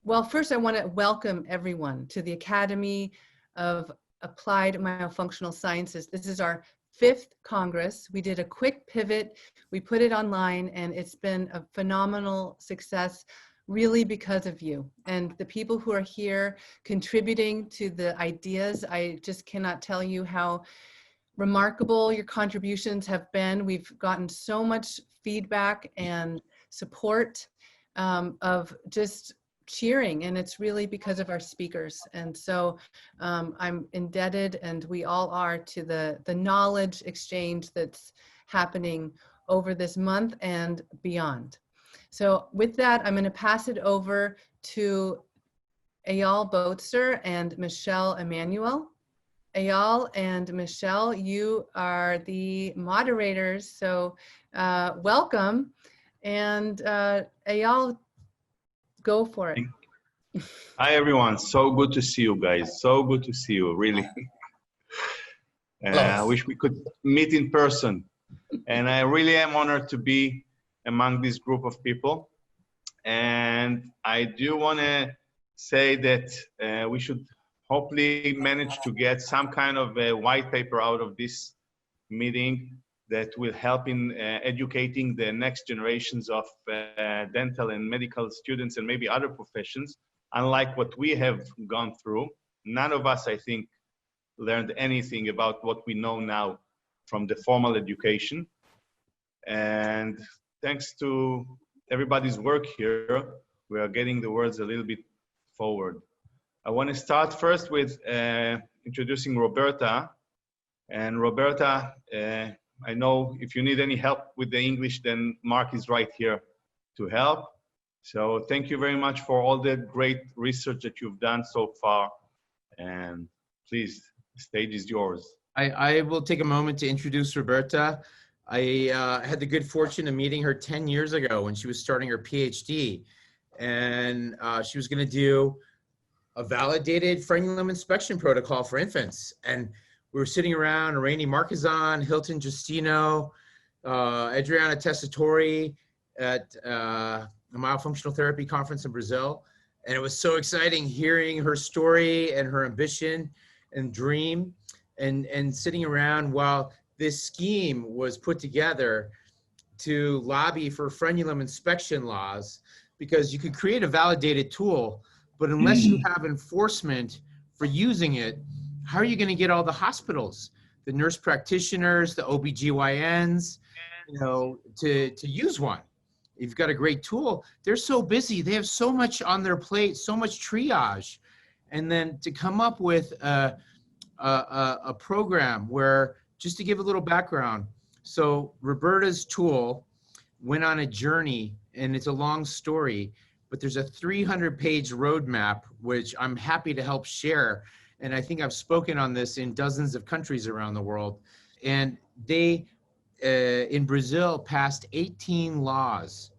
Well, first I want to welcome everyone to the Academy of Applied Myofunctional Sciences. This is our 5th Congress. We did a quick pivot, we put it online, and it's been a phenomenal success, really because of you and the people who are here contributing to the ideas. I just cannot tell you how remarkable your contributions have been. We've gotten so much feedback and support of just cheering, and it's really because of our speakers. And so I'm indebted, and we all are, to the knowledge exchange that's happening over this month and beyond. So with that, I'm going to pass it over to Eyal Boatser and Michelle Emanuel. Eyal and Michelle, you are the moderators, so welcome. And Eyal, go for it. Hi, everyone. So good to see you guys. So good to see you, really. I wish we could meet in person. And I really am honored to be among this group of people. And I do want to say that we should hopefully manage to get some kind of a white paper out of this meeting that will help in educating the next generations of dental and medical students and maybe other professions. Unlike what we have gone through, none of us, I think, learned anything about what we know now from the formal education. And thanks to everybody's work here, we are getting the words a little bit forward. I want to start first with introducing Roberta. And Roberta, I know if you need any help with the English, then Mark is right here to help. So thank you very much for all the great research that you've done so far. And please, the stage is yours. I will take a moment to introduce Roberta. I had the good fortune of meeting her 10 years ago when she was starting her PhD. And she was going to do a validated frenulum inspection protocol for infants. And we were sitting around, Rainey Marquezan, Hilton Justino, Adriana Tessatori at a myofunctional therapy conference in Brazil. And it was so exciting hearing her story and her ambition and dream and sitting around while this scheme was put together to lobby for frenulum inspection laws, because you could create a validated tool, but unless you have enforcement for using it, how are you going to get all the hospitals, the nurse practitioners, the OBGYNs, you know, to use one? You've got a great tool. They're so busy. They have so much on their plate, so much triage. And then to come up with a program where, just to give a little background, so Roberta's tool went on a journey, and it's a long story, but there's a 300-page roadmap, which I'm happy to help share. And I think I've spoken on this in dozens of countries around the world. And they, in Brazil, passed 18 laws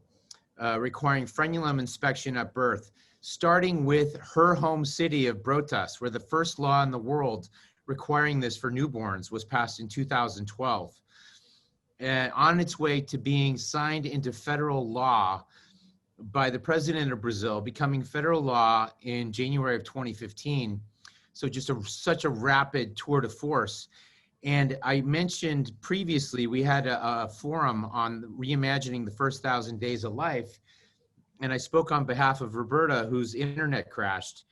requiring frenulum inspection at birth, starting with her home city of Brotas, where the first law in the world requiring this for newborns was passed in 2012. And on its way to being signed into federal law by the president of Brazil, becoming federal law in January of 2015. So just such a rapid tour de force. And I mentioned previously, we had a forum on reimagining the first 1,000 days of life. And I spoke on behalf of Roberta, whose internet crashed.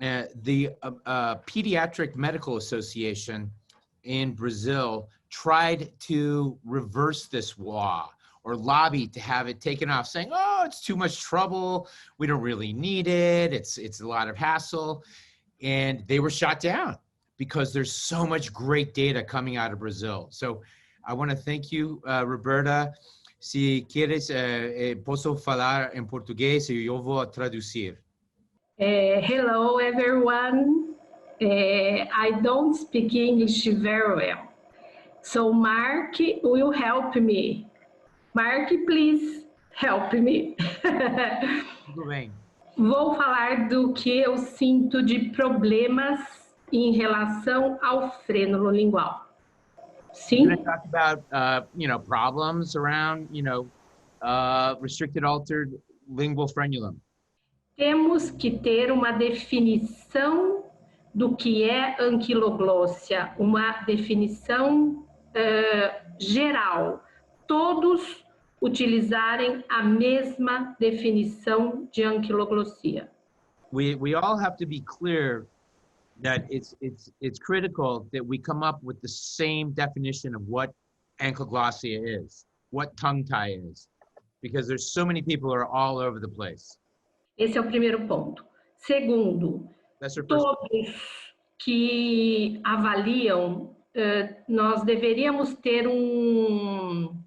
The Pediatric Medical Association in Brazil tried to reverse this law or lobby to have it taken off, saying, oh, it's too much trouble. We don't really need it. It's a lot of hassle. And they were shot down because there's so much great data coming out of Brazil. So I want to thank you, Roberta. Si quieres, posso falar em português e eu vou traduzir. Hello, everyone. I don't speak English very well. So Mark will help me. Mark, please help me. Tudo bem. Vou falar do que eu sinto de problemas em relação ao frênulo lingual. Sim? We're going to talk about, problems around, restricted altered lingual frenulum. Temos que ter uma definição do que é anquiloglossia, uma definição geral. Todos utilizarem a mesma definição de anquiloglossia. We all have to be clear that it's critical that we come up with the same definition of what ankyloglossia is, what tongue tie is, because there's so many people who are all over the place. Esse é o primeiro ponto. Segundo, todos que avaliam, nós deveríamos ter um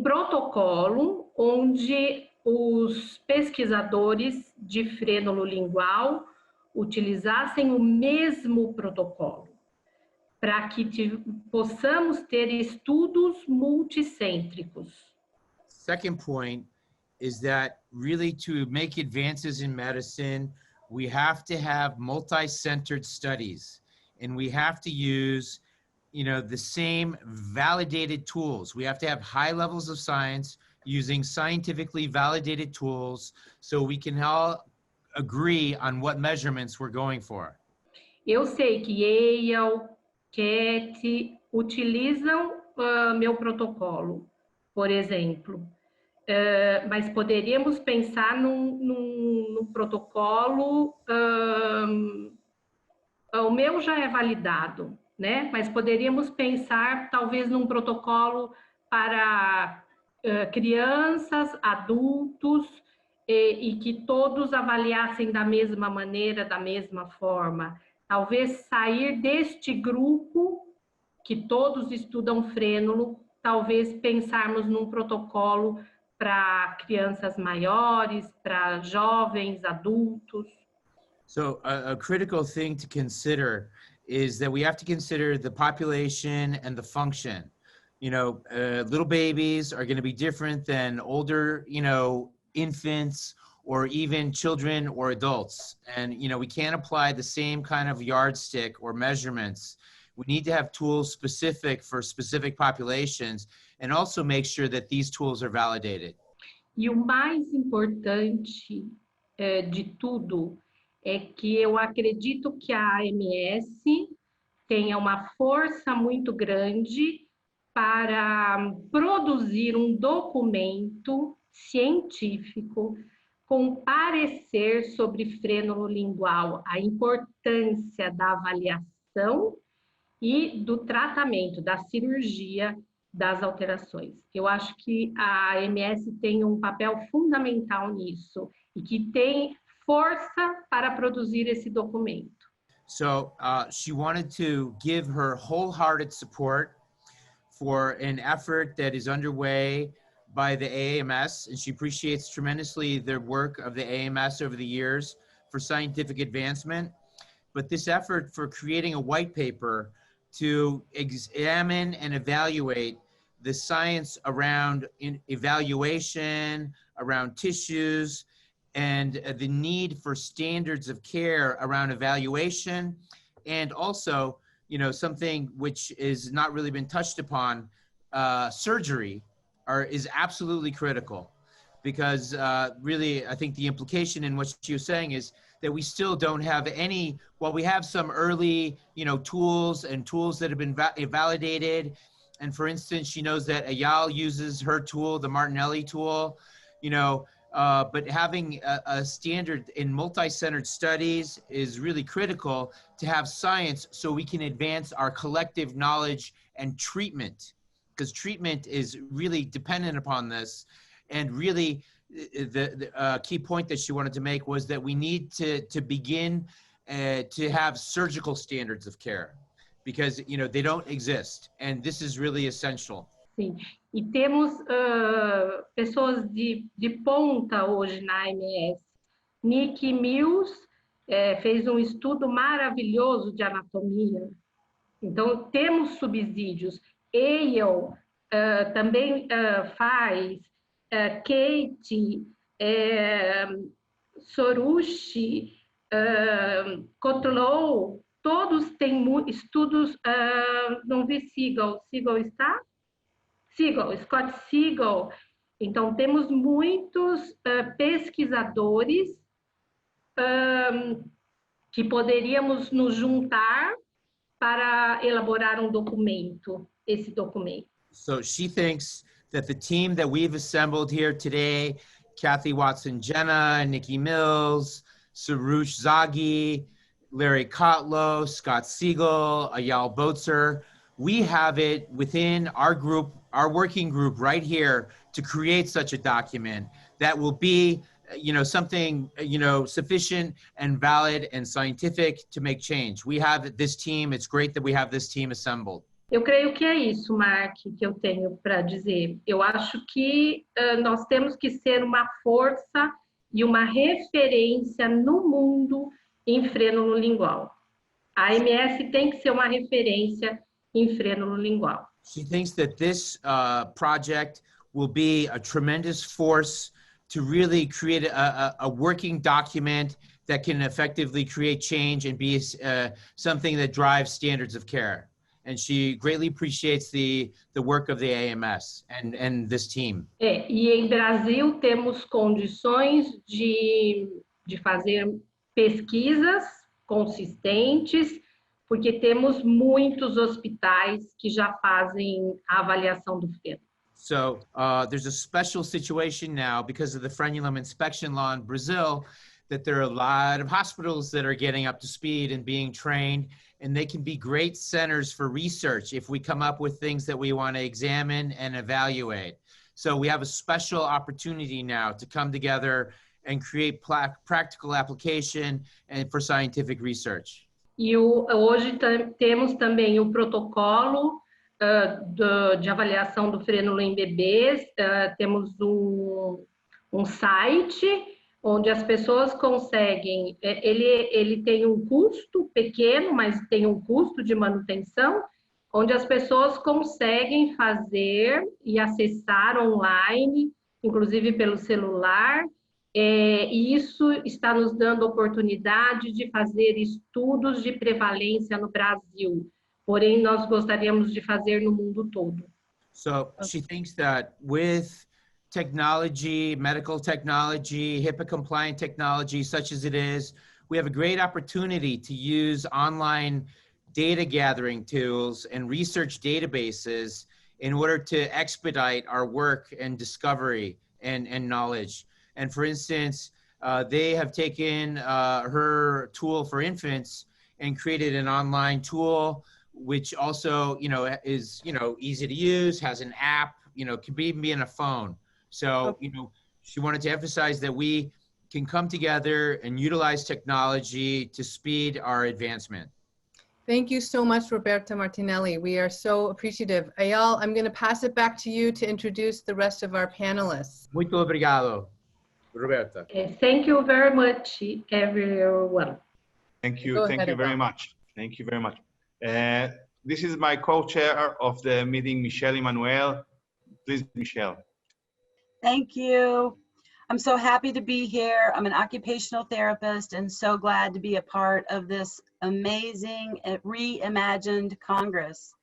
protocolo onde os pesquisadores de frênulo lingual utilizassem o mesmo protocolo, para que possamos ter estudos multicêntricos. Second point is that really to make advances in medicine, we have to have multi-centered studies, and we have to use, the same validated tools. We have to have high levels of science using scientifically validated tools so we can all agree on what measurements we're going for. Eu sei que Yale, Cat utilizam meu protocolo, por exemplo. Mas poderíamos pensar num protocolo, o meu já é validado, né? Mas poderíamos pensar talvez num protocolo para crianças, adultos, e que todos avaliassem da mesma maneira, da mesma forma. Talvez sair deste grupo, que todos estudam frênulo, talvez pensarmos num protocolo para crianças maiores, para jovens, adultos. So a critical thing to consider is that we have to consider the population and the function. Little babies are going to be different than older, infants or even children or adults. And, we can't apply the same kind of yardstick or measurements. We need to have tools specific for specific populations and also make sure that these tools are validated. E o mais importante de tudo é que eu acredito que a AMS tenha uma força muito grande para produzir um documento científico com parecer sobre frênulo lingual, a importância da avaliação e do tratamento, da cirurgia das alterações. Eu acho que a AMS tem um papel fundamental nisso e que tem força para produzir esse documento. So she wanted to give her wholehearted support for an effort that is underway by the AAMS, and she appreciates tremendously the work of the AAMS over the years for scientific advancement. But this effort for creating a white paper to examine and evaluate the science around evaluation, around tissues, and the need for standards of care around evaluation, and also, something which is not really been touched upon, surgery is absolutely critical, because really, I think the implication in what she was saying is that we still don't have any, while we have some early, tools that have been validated. And for instance, she knows that Ayal uses her tool, the Martinelli tool, but having a standard in multi-centered studies is really critical to have science so we can advance our collective knowledge and treatment, because treatment is really dependent upon this. And really, the key point that she wanted to make was that we need to begin to have surgical standards of care, because they don't exist, and this is really essential. Sim, e temos pessoas de ponta hoje na AMS. Nick Mills fez um estudo maravilhoso de anatomia. Então, temos subsídios. Yale também faz, Kate, Sorushi, Kotlow, todos têm estudos, não vi Siegel está? Scott Siegel. Então, temos muitos pesquisadores que poderíamos nos juntar para elaborar esse documento. So she thinks that the team that we've assembled here today, Kathy Watson-Jenna, Nikki Mills, Suruzagi, Larry Kotlow, Scott Siegel, Ayal Boetzer, we have it within our group, our working group right here to create such a document that will be, something, sufficient and valid and scientific to make change. We have this team. It's great that we have this team assembled. Eu creio que é isso, Mark, que eu tenho para dizer. Eu acho que nós temos que ser uma força e uma referência no mundo em frênulo lingual. A AMS tem que ser uma referência em frênulo lingual. She thinks that this project will be a tremendous force to really create a working document that can effectively create change and be something that drives standards of care. And she greatly appreciates the work of the AMS and this team. E em Brasil temos condições de fazer pesquisas consistentes, porque temos muitos hospitais que já fazem a avaliação do frênulo. So there's a special situation now because of the frenulum inspection law in Brazil that there are a lot of hospitals that are getting up to speed and being trained, and they can be great centers for research if we come up with things that we want to examine and evaluate. So we have a special opportunity now to come together and create practical application and for scientific research. E hoje temos também o protocolo de avaliação do frênulo em bebês, temos um site onde as pessoas conseguem, ele tem um custo pequeno, mas tem um custo de manutenção, onde as pessoas conseguem fazer e acessar online, inclusive pelo celular, e isso está nos dando oportunidade de fazer estudos de prevalência no Brasil, porém nós gostaríamos de fazer no mundo todo. So she thinks that with technology, medical technology, HIPAA compliant technology, such as it is, we have a great opportunity to use online data gathering tools and research databases in order to expedite our work and discovery and knowledge. And for instance, they have taken her tool for infants and created an online tool, which also, is, easy to use, has an app, can even be in a phone. So, she wanted to emphasize that we can come together and utilize technology to speed our advancement. Thank you so much, Roberta Martinelli. We are so appreciative. Ayal, I'm going to pass it back to you to introduce the rest of our panelists. Muito obrigado, Roberta. Thank you very much, everyone. Thank you. Thank you very much. Thank you very much. This is my co-chair of the meeting, Michelle Emmanuel. Please, Michelle. Thank you. I'm so happy to be here. I'm an occupational therapist and so glad to be a part of this amazing reimagined Congress.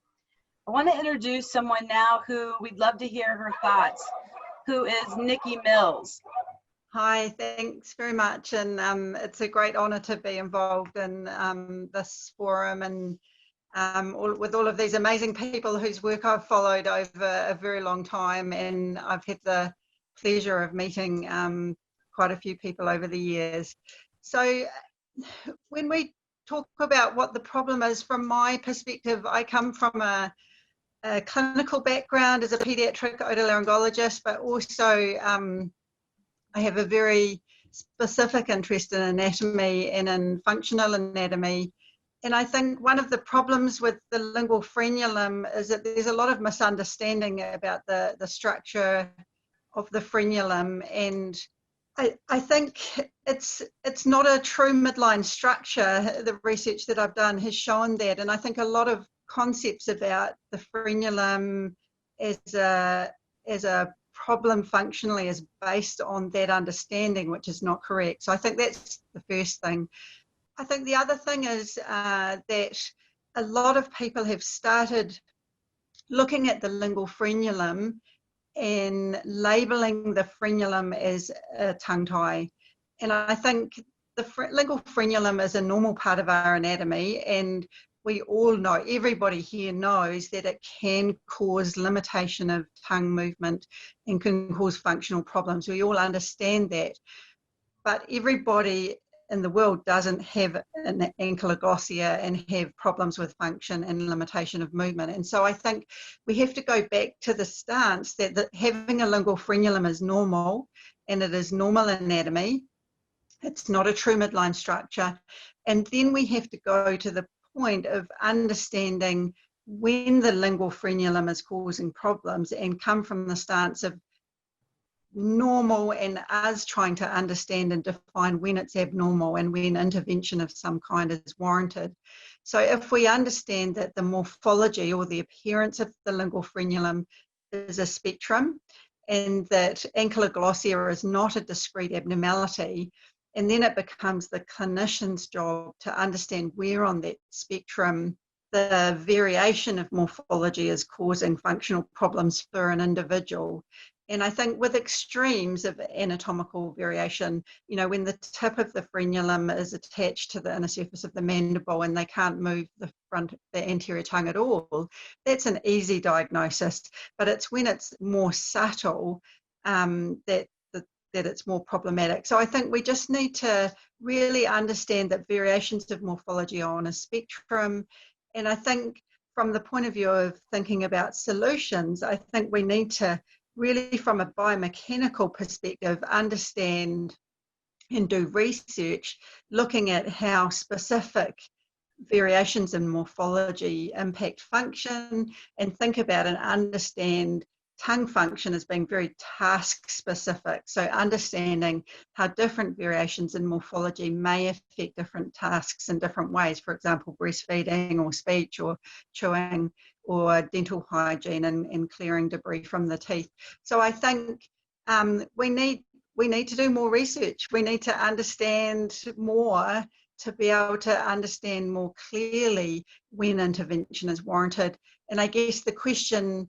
I want to introduce someone now who we'd love to hear her thoughts, who is Nikki Mills. Hi, thanks very much. And it's a great honor to be involved in this forum and with all of these amazing people whose work I've followed over a very long time. And I've had the pleasure of meeting quite a few people over the years. So when we talk about what the problem is, from my perspective, I come from a clinical background as a pediatric otolaryngologist, but also I have a very specific interest in anatomy and in functional anatomy. And I think one of the problems with the lingual frenulum is that there's a lot of misunderstanding about the structure of the frenulum, and I think it's not a true midline structure. The research that I've done has shown that, and I think a lot of concepts about the frenulum as a problem functionally is based on that understanding, which is not correct. So I think that's the first thing. I think the other thing is that a lot of people have started looking at the lingual frenulum and labeling the frenulum as a tongue tie. And I think lingual frenulum is a normal part of our anatomy, and we all know, everybody here knows that it can cause limitation of tongue movement and can cause functional problems. We all understand that. But everybody in the world doesn't have an ankylosing and have problems with function and limitation of movement. And so I think we have to go back to the stance that having a lingual frenulum is normal, and it is normal anatomy. It's not a true midline structure. And then we have to go to the point of understanding when the lingual frenulum is causing problems and come from the stance of normal and us trying to understand and define when it's abnormal and when intervention of some kind is warranted. So if we understand that the morphology or the appearance of the lingual frenulum is a spectrum, and that ankyloglossia is not a discrete abnormality, and then it becomes the clinician's job to understand where on that spectrum the variation of morphology is causing functional problems for an individual. And I think with extremes of anatomical variation, you know, when the tip of the frenulum is attached to the inner surface of the mandible and they can't move the anterior tongue at all, that's an easy diagnosis. But it's when it's more subtle that it's more problematic. So I think we just need to really understand that variations of morphology are on a spectrum. And I think from the point of view of thinking about solutions, I think we need to really, from a biomechanical perspective, understand and do research looking at how specific variations in morphology impact function, and think about and understand tongue function as being very task specific. So understanding how different variations in morphology may affect different tasks in different ways, for example, breastfeeding or speech or chewing or dental hygiene and clearing debris from the teeth. So I think we need to do more research. We need to understand more to be able to understand more clearly when intervention is warranted. And I guess the question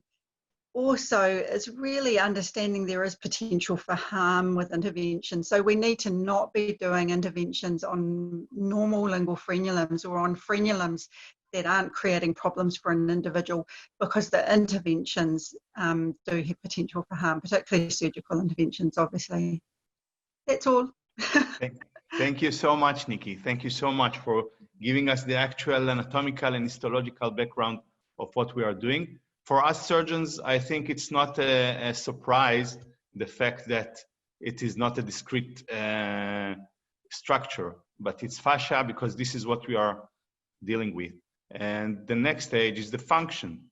also is really understanding there is potential for harm with intervention. So we need to not be doing interventions on normal lingual frenulums or on frenulums that aren't creating problems for an individual, because the interventions do have potential for harm, particularly surgical interventions, obviously. That's all. Thank you so much, Nikki. Thank you so much for giving us the actual anatomical and histological background of what we are doing. For us surgeons, I think it's not a surprise, the fact that it is not a discrete structure, but it's fascia, because this is what we are dealing with. And the next stage is the function.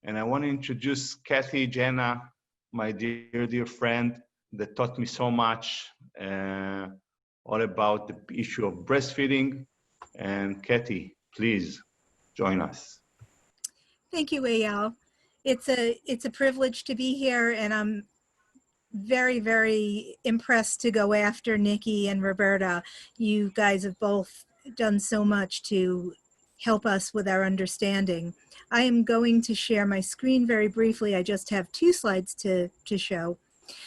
And I want to introduce Kathy Jenna, my dear friend that taught me so much all about the issue of breastfeeding. And Kathy, please join us. Thank you, Eyal. It's a privilege to be here, and I'm very, very impressed to go after Nikki and Roberta. You guys have both done so much to help us with our understanding. I am going to share my screen very briefly. I just have 2 slides to show.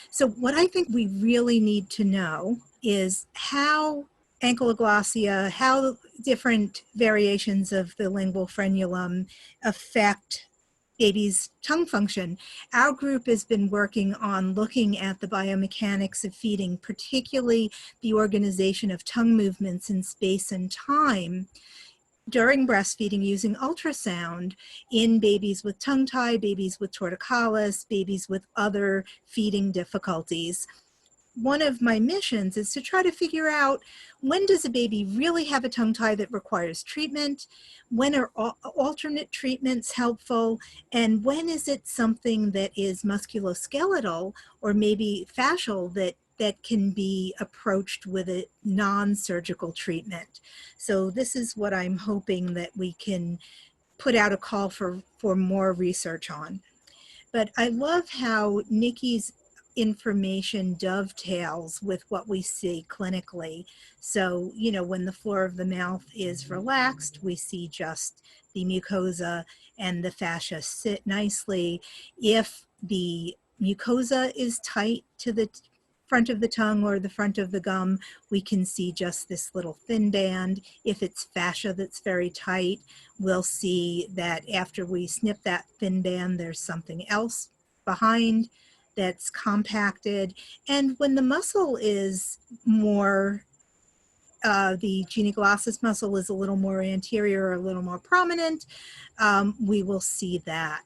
So what I think we really need to know is how ankyloglossia, how different variations of the lingual frenulum affect baby's tongue function. Our group has been working on looking at the biomechanics of feeding, particularly the organization of tongue movements in space and time during breastfeeding using ultrasound in babies with tongue tie, babies with torticollis, babies with other feeding difficulties. One of my missions is to try to figure out, when does a baby really have a tongue tie that requires treatment? When are alternate treatments helpful? And when is it something that is musculoskeletal or maybe fascial that can be approached with a non-surgical treatment? So this is what I'm hoping that we can put out a call for more research on. But I love how Nikki's information dovetails with what we see clinically. So, you know, when the floor of the mouth is relaxed, we see just the mucosa and the fascia sit nicely. If the mucosa is tight to the front of the tongue or the front of the gum, we can see just this little thin band. If it's fascia that's very tight, we'll see that after we snip that thin band, there's something else behind that's compacted. And when the muscle is more, the genioglossus muscle is a little more anterior or a little more prominent, we will see that.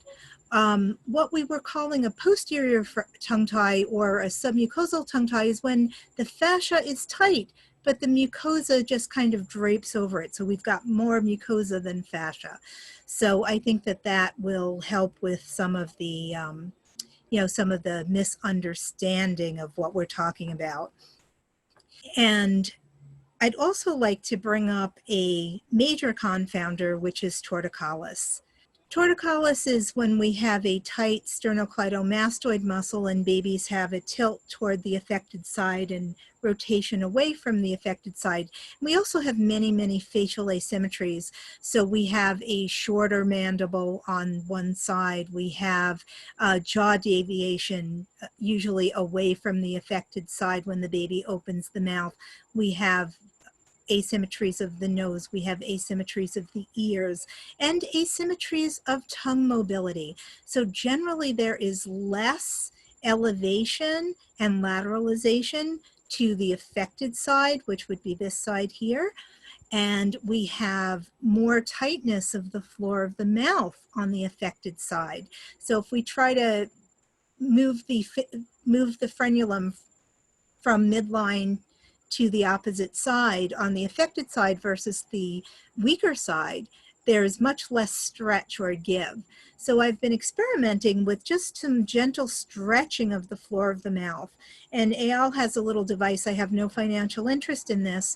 What we were calling a posterior tongue tie or a submucosal tongue tie is when the fascia is tight, but the mucosa just kind of drapes over it. So we've got more mucosa than fascia. So I think that that will help with some of the, some of the misunderstanding of what we're talking about. And I'd also like to bring up a major confounder, which is torticollis. Torticollis is when we have a tight sternocleidomastoid muscle and babies have a tilt toward the affected side and rotation away from the affected side. We also have many, many facial asymmetries. So we have a shorter mandible on one side. We have jaw deviation, usually away from the affected side when the baby opens the mouth. We have asymmetries of the nose, we have asymmetries of the ears, and asymmetries of tongue mobility. So generally there is less elevation and lateralization to the affected side, which would be this side here, and we have more tightness of the floor of the mouth on the affected side. So if we try to move the frenulum from midline to the opposite side on the affected side versus the weaker side, there's much less stretch or give. So I've been experimenting with just some gentle stretching of the floor of the mouth. And Eyal has a little device, I have no financial interest in this,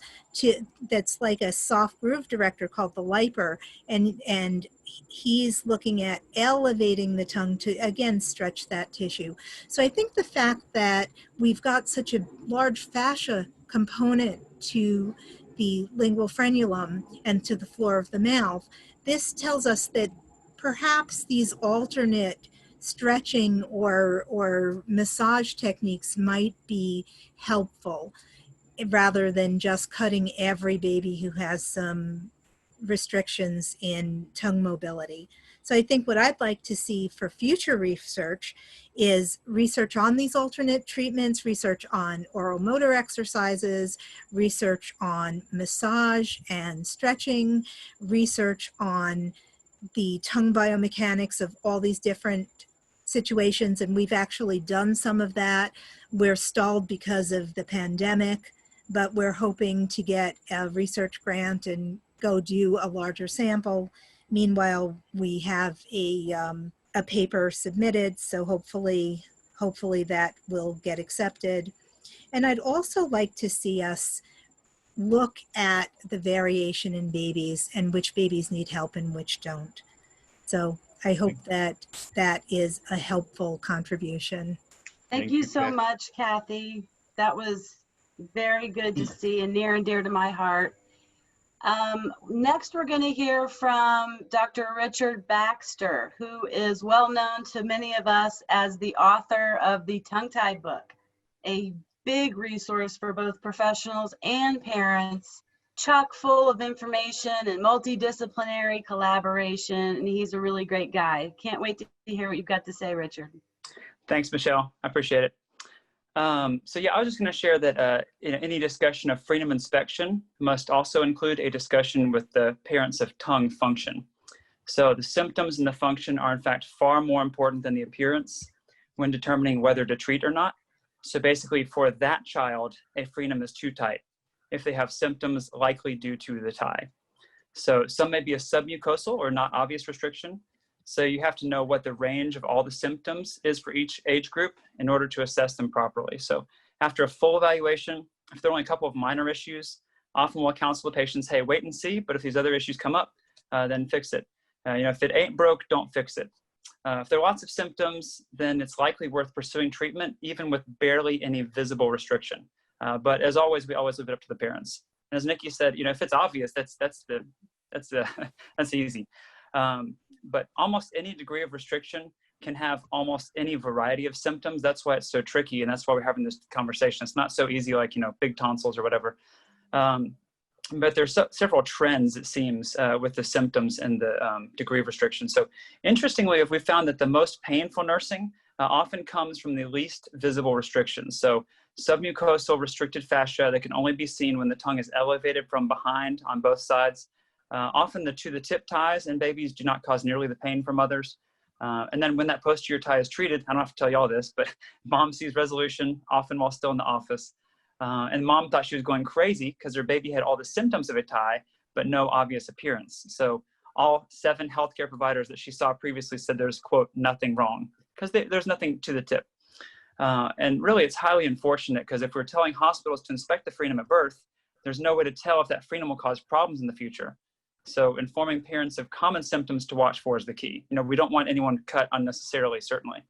that's like a soft groove director called the Liper. And he's looking at elevating the tongue to, again, stretch that tissue. So I think the fact that we've got such a large fascia component to the lingual frenulum and to the floor of the mouth, this tells us that perhaps these alternate stretching or massage techniques might be helpful rather than just cutting every baby who has some restrictions in tongue mobility. So I think what I'd like to see for future research is research on these alternate treatments, research on oral motor exercises, research on massage and stretching, research on the tongue biomechanics of all these different situations. And we've actually done some of that. We're stalled because of the pandemic, but we're hoping to get a research grant and go do a larger sample. Meanwhile, we have a paper submitted, so hopefully that will get accepted. And I'd also like to see us look at the variation in babies and which babies need help and which don't. So I hope that that is a helpful contribution. Thank you so much, Kathy. That was very good to see and near and dear to my heart. Next, we're going to hear from Dr. Richard Baxter, who is well known to many of us as the author of the Tongue Tie book, a big resource for both professionals and parents, chock full of information and multidisciplinary collaboration, and he's a really great guy. Can't wait to hear what you've got to say, Richard. Thanks, Michelle. I appreciate it. So yeah, I was just going to share that any discussion of frenulum inspection must also include a discussion with the parents of tongue function. So the symptoms and the function are in fact far more important than the appearance when determining whether to treat or not. So basically for that child, a frenulum is too tight if they have symptoms likely due to the tie. So some may be a submucosal or not obvious restriction. So you have to know what the range of all the symptoms is for each age group in order to assess them properly. So after a full evaluation, if there are only a couple of minor issues, often we'll counsel the patients, hey, wait and see, but if these other issues come up, then fix it. If it ain't broke, don't fix it. If there are lots of symptoms, then it's likely worth pursuing treatment, even with barely any visible restriction. But as always, we always leave it up to the parents. And as Nikki said, if it's obvious, that's easy. But almost any degree of restriction can have almost any variety of symptoms. That's why it's so tricky, and that's why we're having this conversation. It's not so easy like, big tonsils or whatever. But there's several trends, it seems, with the symptoms and the degree of restriction. So interestingly, we found that the most painful nursing often comes from the least visible restrictions. So submucosal restricted fascia that can only be seen when the tongue is elevated from behind on both sides. Often the to-the-tip ties in babies do not cause nearly the pain for mothers. And then when that posterior tie is treated, I don't have to tell you all this, but mom sees resolution, often while still in the office. And mom thought she was going crazy because her baby had all the symptoms of a tie, but no obvious appearance. So all 7 healthcare providers that she saw previously said there's, quote, nothing wrong, because there's nothing to the tip. And really, it's highly unfortunate, because if we're telling hospitals to inspect the frenum at birth, there's no way to tell if that frenum will cause problems in the future. So informing parents of common symptoms to watch for is the key. We don't want anyone cut unnecessarily, certainly.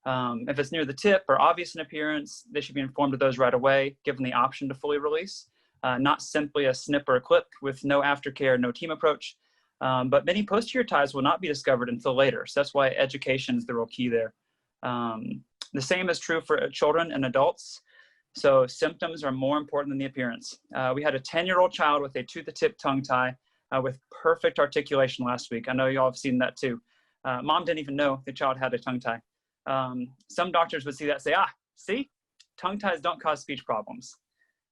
If it's near the tip or obvious in appearance, they should be informed of those right away, given the option to fully release, not simply a snip or a clip with no aftercare, no team approach. But many posterior ties will not be discovered until later. So that's why education is the real key there. The same is true for children and adults. So symptoms are more important than the appearance. We had a 10-year-old child with a to-the-tip tongue tie with perfect articulation last week. I know you all have seen that too. Mom didn't even know the child had a tongue tie. Some doctors would see that and say, see, tongue ties don't cause speech problems.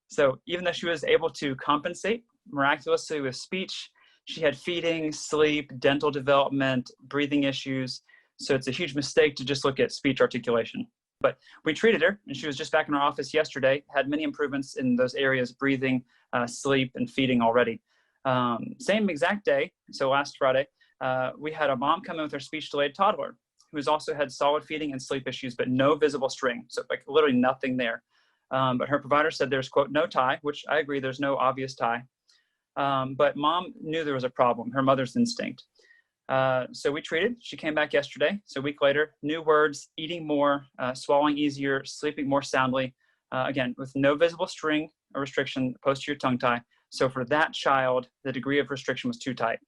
So even though she was able to compensate miraculously with speech, she had feeding, sleep, dental development, breathing issues. So it's a huge mistake to just look at speech articulation. But we treated her, and she was just back in our office yesterday, had many improvements in those areas, breathing, sleep, and feeding already. Same exact day, so last Friday, we had a mom come in with her speech-delayed toddler, who's also had solid feeding and sleep issues, but no visible string. So like literally nothing there. But her provider said there's, quote, no tie, which I agree, there's no obvious tie. But mom knew there was a problem, her mother's instinct. So we treated, she came back yesterday. So a week later, new words, eating more, swallowing easier, sleeping more soundly. Again, with no visible string or restriction, posterior tongue tie. So for that child, the degree of restriction was too tight,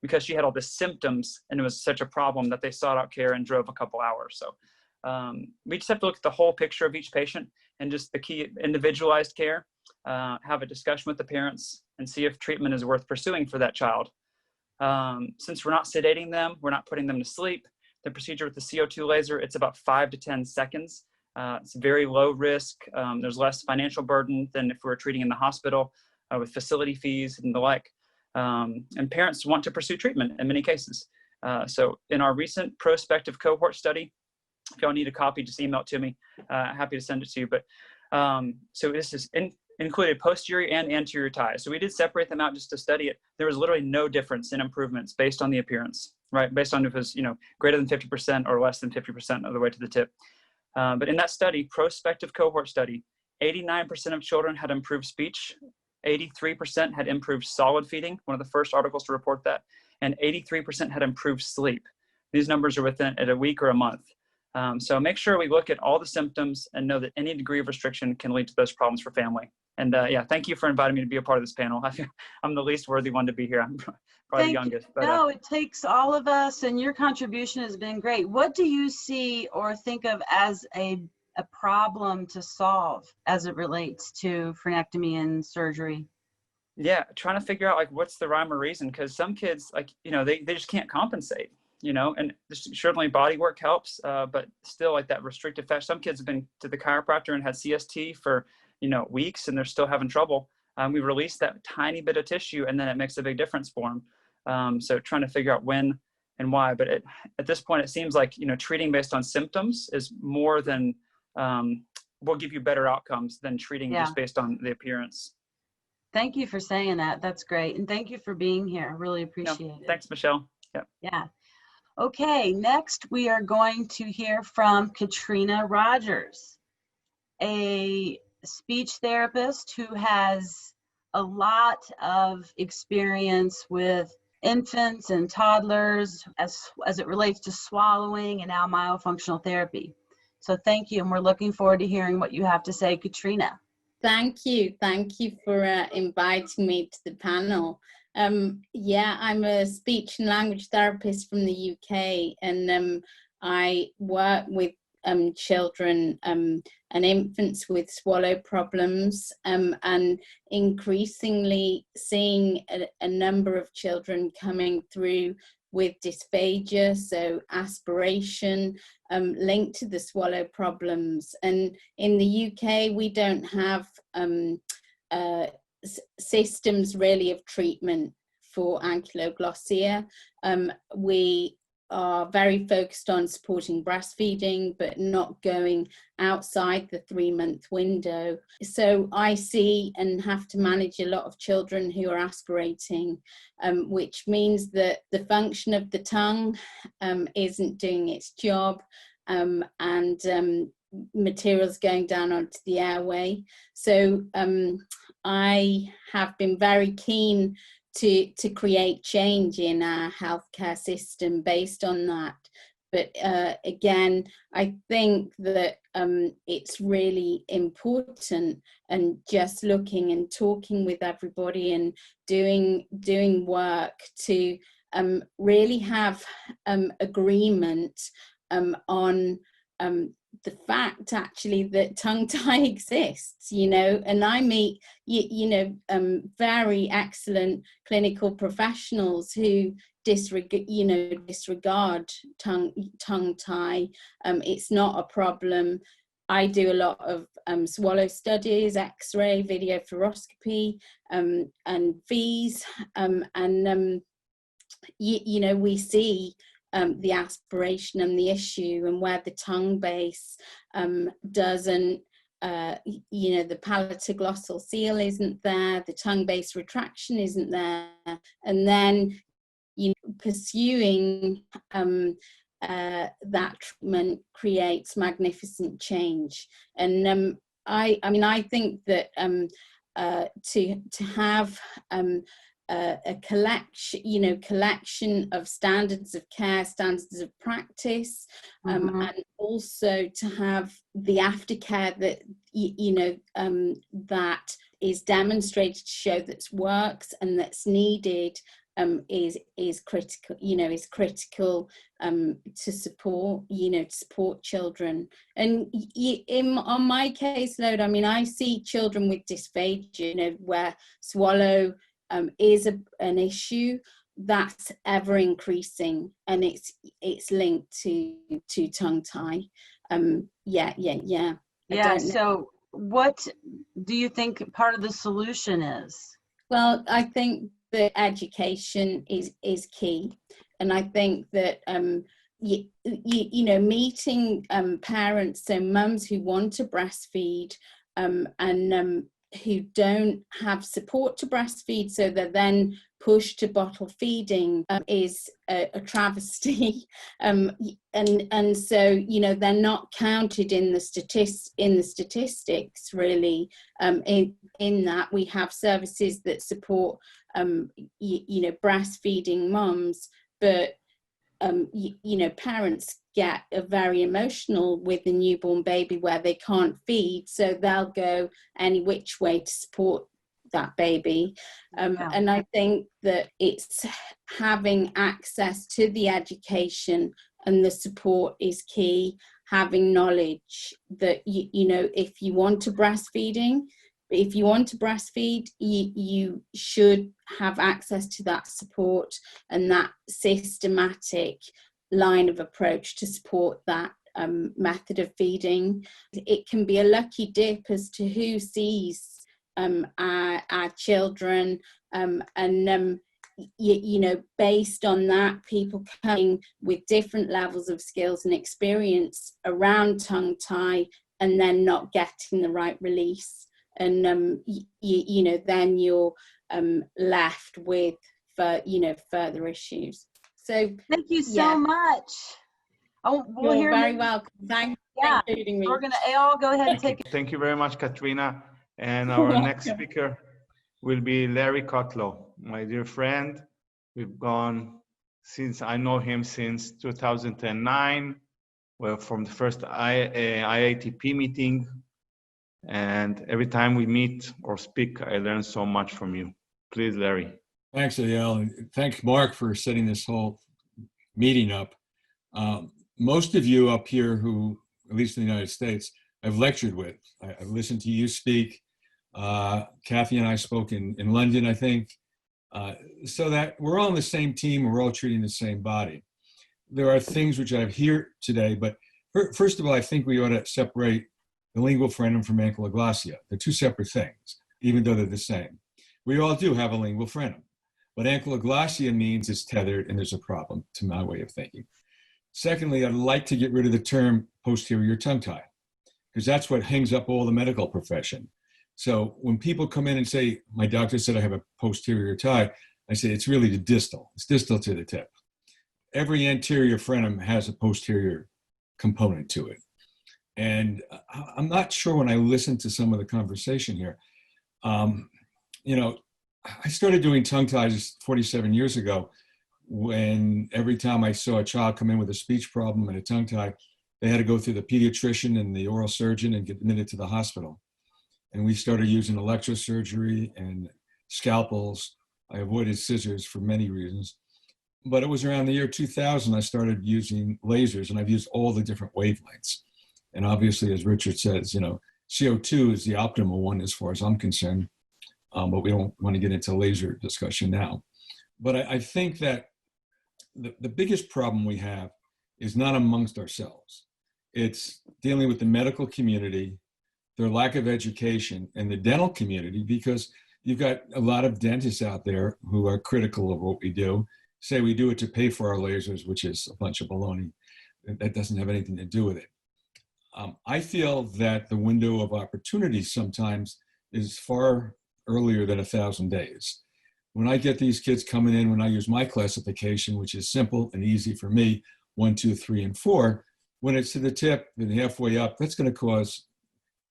because she had all the symptoms and it was such a problem that they sought out care and drove a couple hours. So we just have to look at the whole picture of each patient and just the key individualized care, have a discussion with the parents and see if treatment is worth pursuing for that child. Since we're not sedating them, we're not putting them to sleep, the procedure with the CO2 laser, it's about 5 to 10 seconds. It's very low risk. There's less financial burden than if we were treating in the hospital with facility fees and the like. And parents want to pursue treatment in many cases. So in our recent prospective cohort study, if y'all need a copy, just email it to me. Happy to send it to you. But so this is included posterior and anterior ties. So we did separate them out just to study it. There was literally no difference in improvements based on the appearance, right? Based on if it was, greater than 50% or less than 50% of the way to the tip. But in that study, prospective cohort study, 89% of children had improved speech. 83% had improved solid feeding, one of the first articles to report that, and 83% had improved sleep. These numbers are within a week or a month. So make sure we look at all the symptoms and know that any degree of restriction can lead to those problems for family. And yeah, thank you for inviting me to be a part of this panel. I feel I'm the least worthy one to be here. I'm probably the youngest. But, no, it takes all of us, and your contribution has been great. What do you see or think of as a problem to solve as it relates to frenectomy and surgery? Yeah, trying to figure out like what's the rhyme or reason, because some kids they just can't compensate, and certainly body work helps, but still like that restrictive fascia. Some kids have been to the chiropractor and had CST for weeks and they're still having trouble. We release that tiny bit of tissue and then it makes a big difference for them. So trying to figure out when and why, but at this point it seems like treating based on symptoms is more than will give you better outcomes than treating just based on the appearance. Thank you for saying that. That's great. And thank you for being here. Really appreciate it. Thanks, Michelle. Yeah. Okay, next we are going to hear from Katrina Rogers, a speech therapist who has a lot of experience with infants and toddlers as it relates to swallowing and now myofunctional therapy. So thank you, and we're looking forward to hearing what you have to say, Katrina. Thank you for inviting me to the panel. Yeah, I'm a speech and language therapist from the UK, and I work with children and infants with swallow problems, and increasingly seeing a number of children coming through with dysphagia, so aspiration, linked to the swallow problems. And in the UK, we don't have systems really of treatment for ankylosing. We are very focused on supporting breastfeeding, but not going outside the 3-month window. So I see and have to manage a lot of children who are aspirating, which means that the function of the tongue isn't doing its job, and materials going down onto the airway. So I have been very keen to create change in our healthcare system based on that. But again, I think that it's really important, and just looking and talking with everybody and doing work to really have agreement on the fact actually that tongue tie exists, you know. And I meet very excellent clinical professionals who disregard tongue tie. It's not a problem. I do a lot of swallow studies, X-ray, video fluoroscopy, and fees, we see the aspiration and the issue, and where the tongue base doesn't, the palatoglossal seal isn't there, the tongue base retraction isn't there, and then pursuing that treatment creates magnificent change. And I think that to have a collection of standards of care, standards of practice, and also to have the aftercare that that is demonstrated to show that works and that's needed, is critical. Is critical to support children. And on my caseload, I see children with dysphagia, where swallow is an issue that's ever increasing, and it's linked to tongue tie. So what do you think part of the solution is? Well, I think that education is key, and I think that meeting parents, so mums who want to breastfeed and who don't have support to breastfeed, so they're then pushed to bottle feeding, is a travesty, and so they're not counted in the statistics really. In that we have services that support breastfeeding mums, but parents get very emotional with a newborn baby where they can't feed, so they'll go any which way to support that baby. And I think that it's having access to the education and the support is key. Having knowledge that if you want to breastfeed, you should have access to that support and that systematic line of approach to support that method of feeding. It can be a lucky dip as to who sees our children, and based on that, people coming with different levels of skills and experience around tongue tie and then not getting the right release. And then you're left with further issues. So thank you so much. You're very welcome. Thanks for including me. We're gonna all go ahead and take it. Thank you very much, Katrina. And our next speaker will be Larry Kotlow, my dear friend. We've gone I know him since 2009. Well, from the first IATP meeting. And every time we meet or speak, I learn so much from you. Please, Larry. Thanks, Eyal, and thanks, Mark, for setting this whole meeting up. most of you up here who, at least in the United States, I've lectured with. I've listened to you speak. Kathy and I spoke in London, I think. So that we're all on the same team, we're all treating the same body. There are things which I have here today, but first of all, I think we ought to separate the lingual frenum from ankyloglossia. They're two separate things, even though they're the same. We all do have a lingual frenum, but ankyloglossia means it's tethered and there's a problem, to my way of thinking. Secondly, I'd like to get rid of the term posterior tongue tie, because that's what hangs up all the medical profession. So when people come in and say, my doctor said I have a posterior tie, I say it's really the distal. It's distal to the tip. Every anterior frenum has a posterior component to it. And I'm not sure when I listen to some of the conversation here, you know, I started doing tongue ties 47 years ago when every time I saw a child come in with a speech problem and a tongue tie, they had to go through the pediatrician and the oral surgeon and get admitted to the hospital. And we started using electrosurgery and scalpels. I avoided scissors for many reasons. But it was around the year 2000 I started using lasers, and I've used all the different wavelengths. And obviously, as Richard says, you know, CO2 is the optimal one as far as I'm concerned, but we don't want to get into laser discussion now. But I think that the biggest problem we have is not amongst ourselves. It's dealing with the medical community, their lack of education, and the dental community, because you've got a lot of dentists out there who are critical of what we do, say we do it to pay for our lasers, which is a bunch of baloney. That doesn't have anything to do with it. I feel that the window of opportunity sometimes is far earlier than 1,000 days. When I get these kids coming in, when I use my classification, which is simple and easy for me, 1, 2, 3, and 4, when it's to the tip and halfway up, that's going to cause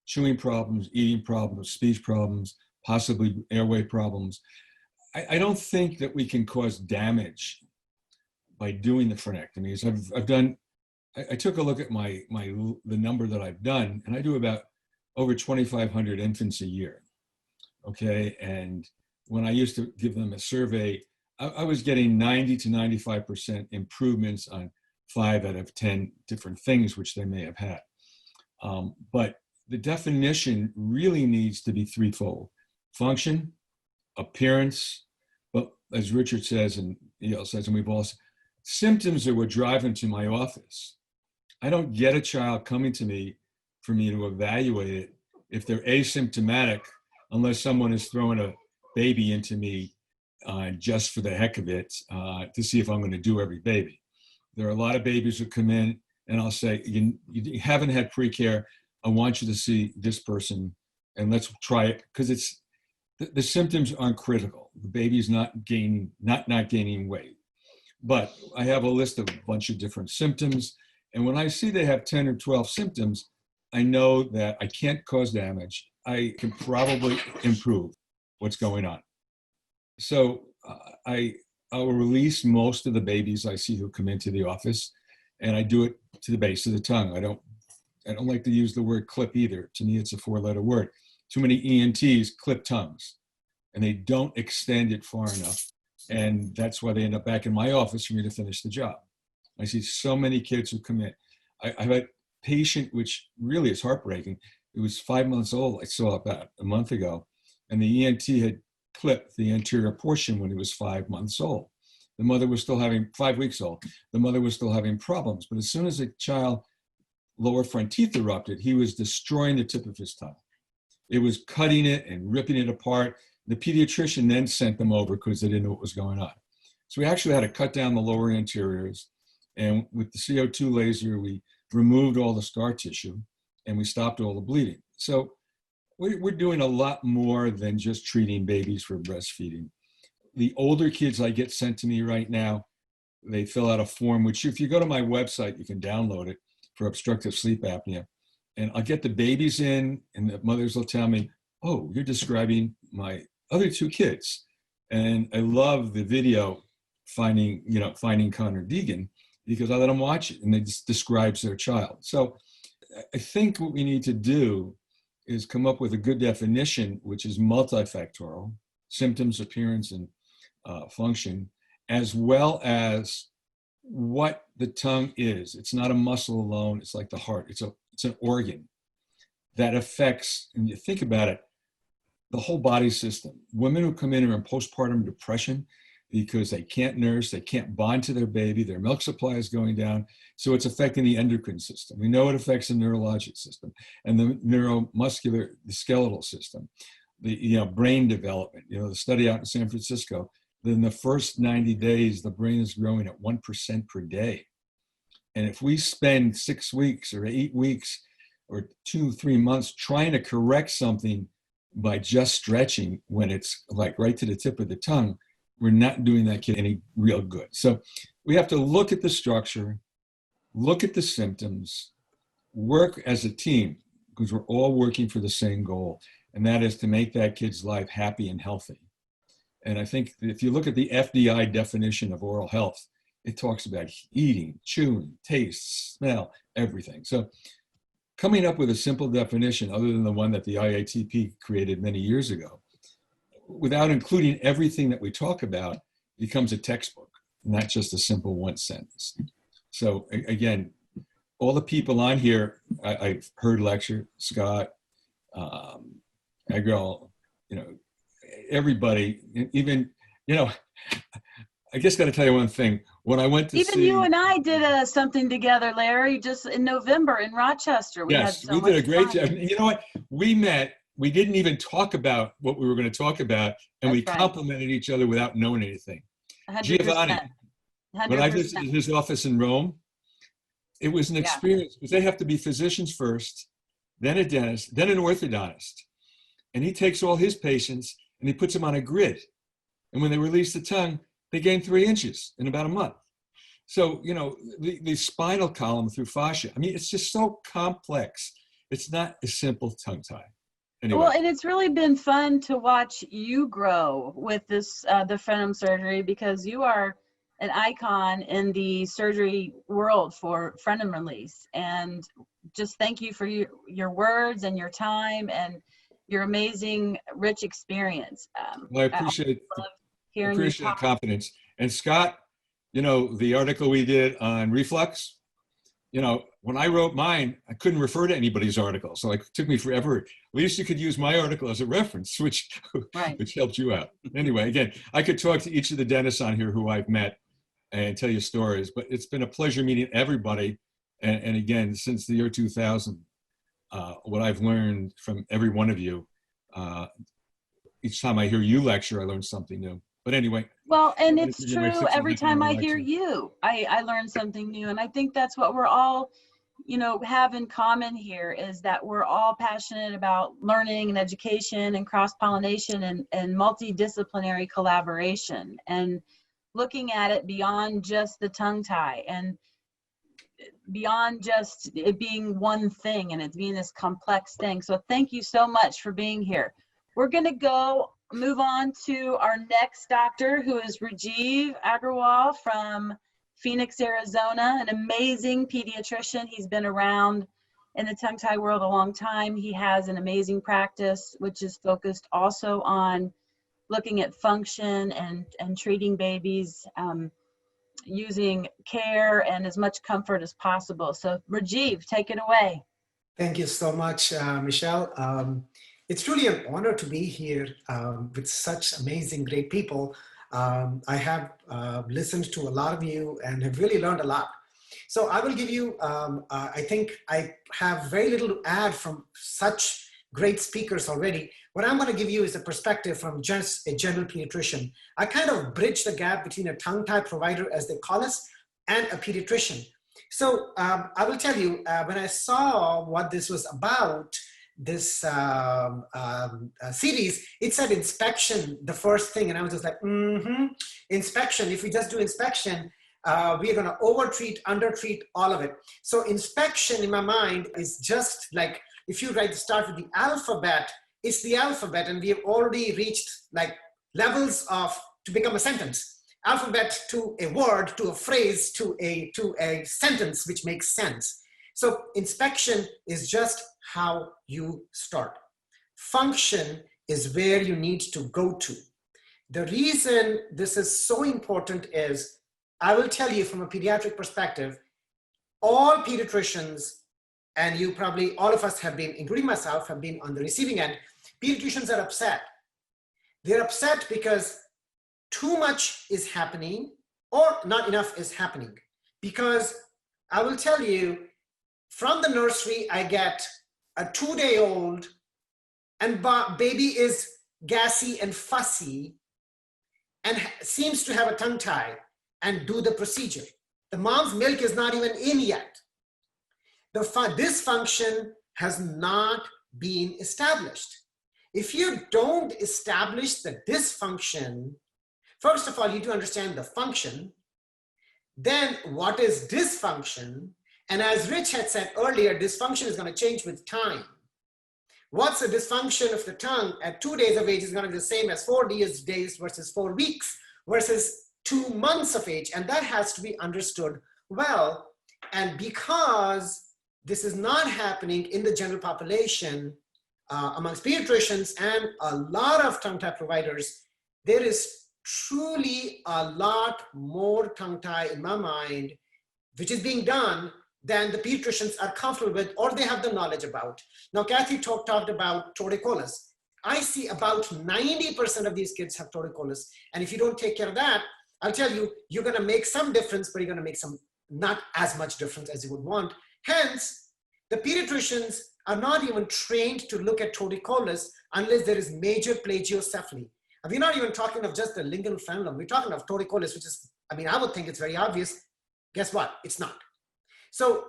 chewing problems, eating problems, speech problems, possibly airway problems. I don't think that we can cause damage by doing the frenectomies. I took a look at the number that I've done, and I do about over 2,500 infants a year. Okay, and when I used to give them a survey, I was getting 90 to 95% improvements on 5 out of 10 different things which they may have had. But the definition really needs to be threefold: function, appearance, but as Richard says, and E.L. says, and we've all said, symptoms are what drive them to my office. I don't get a child coming to me for me to evaluate it if they're asymptomatic, unless someone is throwing a baby into me just for the heck of it to see if I'm going to do every baby. There are a lot of babies who come in and I'll say, you haven't had pre-care. I want you to see this person and let's try it, because it's the symptoms aren't critical. The baby's not gaining weight. But I have a list of a bunch of different symptoms. And when I see they have 10 or 12 symptoms, I know that I can't cause damage. I can probably improve what's going on. So I'll release most of the babies I see who come into the office, and I do it to the base of the tongue. I don't like to use the word clip either. To me, it's a 4-letter word. Too many ENTs clip tongues, and they don't extend it far enough. And that's why they end up back in my office for me to finish the job. I see so many kids who come in. I have a patient, which really is heartbreaking. It was 5 months old. I saw about a month ago, and the ENT had clipped the anterior portion when he was 5 months old. The mother was still having 5 weeks old. The mother was still having problems. But as soon as the child lower front teeth erupted, he was destroying the tip of his tongue. It was cutting it and ripping it apart. The pediatrician then sent them over because they didn't know what was going on. So we actually had to cut down the lower anteriors. And with the CO2 laser, we removed all the scar tissue and we stopped all the bleeding. So we're doing a lot more than just treating babies for breastfeeding. The older kids I get sent to me right now, they fill out a form, which if you go to my website, you can download it for obstructive sleep apnea. And I'll get the babies in and the mothers will tell me, oh, you're describing my other 2 kids. And I love the video finding Connor Deegan, because I let them watch it and it just describes their child. So I think what we need to do is come up with a good definition, which is multifactorial: symptoms, appearance, and function, as well as what the tongue is. It's not a muscle alone. It's like the heart. It's an organ that affects, and you think about it, the whole body system. Women who come in are in postpartum depression because they can't nurse, they can't bond to their baby, their milk supply is going down. So it's affecting the endocrine system. We know it affects the neurologic system and the neuromuscular, the skeletal system, the brain development. The study out in San Francisco, in the first 90 days, the brain is growing at 1% per day. And if we spend 6 weeks or 8 weeks or 2-3 months trying to correct something by just stretching when it's like right to the tip of the tongue, we're not doing that kid any real good. So we have to look at the structure, look at the symptoms, work as a team, because we're all working for the same goal, and that is to make that kid's life happy and healthy. And I think if you look at the FDI definition of oral health, it talks about eating, chewing, taste, smell, everything. So coming up with a simple definition other than the one that the IATP created many years ago, without including everything that we talk about, becomes a textbook, not just a simple one sentence. So again, all the people on here, I've heard lecture, Scott, Agarwal, everybody, even, I just got to tell you one thing. When I went to even you and I did something together, Larry, just in November in Rochester. We yes, had so we did a great fun. job. You know what? We met. We didn't even talk about what we were going to talk about, and we That's right. complimented each other without knowing anything. 100%. Giovanni, when I 100%. visited his office in Rome, it was an experience because they have to be physicians first, then a dentist, then an orthodontist. And he takes all his patients and he puts them on a grid. And when they release the tongue, they gain 3 inches in about a month. So, the spinal column through fascia, it's just so complex. It's not a simple tongue tie. Anyway. Well, and it's really been fun to watch you grow with this, the frenulum surgery, because you are an icon in the surgery world for frenulum release. And just thank you for your words and your time and your amazing, rich experience. Well, I appreciate the confidence. And Scott, the article we did on reflux, when I wrote mine, I couldn't refer to anybody's article. So it took me forever. At least you could use my article as a reference, which helped you out. Anyway, again, I could talk to each of the dentists on here who I've met and tell you stories, but it's been a pleasure meeting everybody. And again, since the year 2000, what I've learned from every one of you, each time I hear you lecture, I learn something new. But anyway. Well, and it's true. Every time I hear you, I learn something new. And I think that's what we're all, have in common here, is that we're all passionate about learning and education and cross-pollination and multidisciplinary collaboration and looking at it beyond just the tongue tie and beyond just it being one thing and it being this complex thing. So thank you so much for being here. We're going to move on to our next doctor, who is Rajiv Agarwal from Phoenix, Arizona, an amazing pediatrician. He's been around in the tongue tie world a long time. He has an amazing practice, which is focused also on looking at function and treating babies using care and as much comfort as possible. So Rajiv, take it away. Thank you so much, Michelle. It's truly an honor to be here with such amazing, great people. I have listened to a lot of you and have really learned a lot. So I will give you, I think I have very little to add from such great speakers already. What I'm going to give you is a perspective from just a general pediatrician. I kind of bridge the gap between a tongue tie provider, as they call us, and a pediatrician. So I will tell you, when I saw what this was about, this series, it said inspection, the first thing. And I was just like, inspection. If we just do inspection, we are going to overtreat, undertreat, all of it. So inspection in my mind is just like, if you start with the alphabet, it's the alphabet, and we have already reached like levels of to become a sentence. Alphabet to a word, to a phrase, to a sentence which makes sense. So inspection is just how you start. Function is where you need to go to. The reason this is so important is I will tell you from a pediatric perspective, all pediatricians, and you probably, all of us have been, including myself, have been on the receiving end. Pediatricians are upset. They're upset because too much is happening or not enough is happening. Because I will tell you, from the nursery, I get a 2-day-old and baby is gassy and fussy and seems to have a tongue tie and do the procedure. The mom's milk is not even in yet. The dysfunction has not been established. If you don't establish the dysfunction, first of all, you need to understand the function. Then what is dysfunction? And as Rich had said earlier, dysfunction is going to change with time. What's the dysfunction of the tongue at 2 days of age is going to be the same as 4 days versus 4 weeks versus 2 months of age. And that has to be understood well. And because this is not happening in the general population amongst pediatricians and a lot of tongue tie providers, there is truly a lot more tongue tie in my mind, which is being done than the pediatricians are comfortable with or they have the knowledge about. Now, Kathy talked about torticollis. I see about 90% of these kids have torticollis. And if you don't take care of that, I'll tell you, you're gonna make some difference, but you're gonna make some not as much difference as you would want. Hence, the pediatricians are not even trained to look at torticollis unless there is major plagiocephaly. And we're not even talking of just the lingual frenulum. We're talking of torticollis, which is, I mean, I would think it's very obvious. Guess what? It's not. So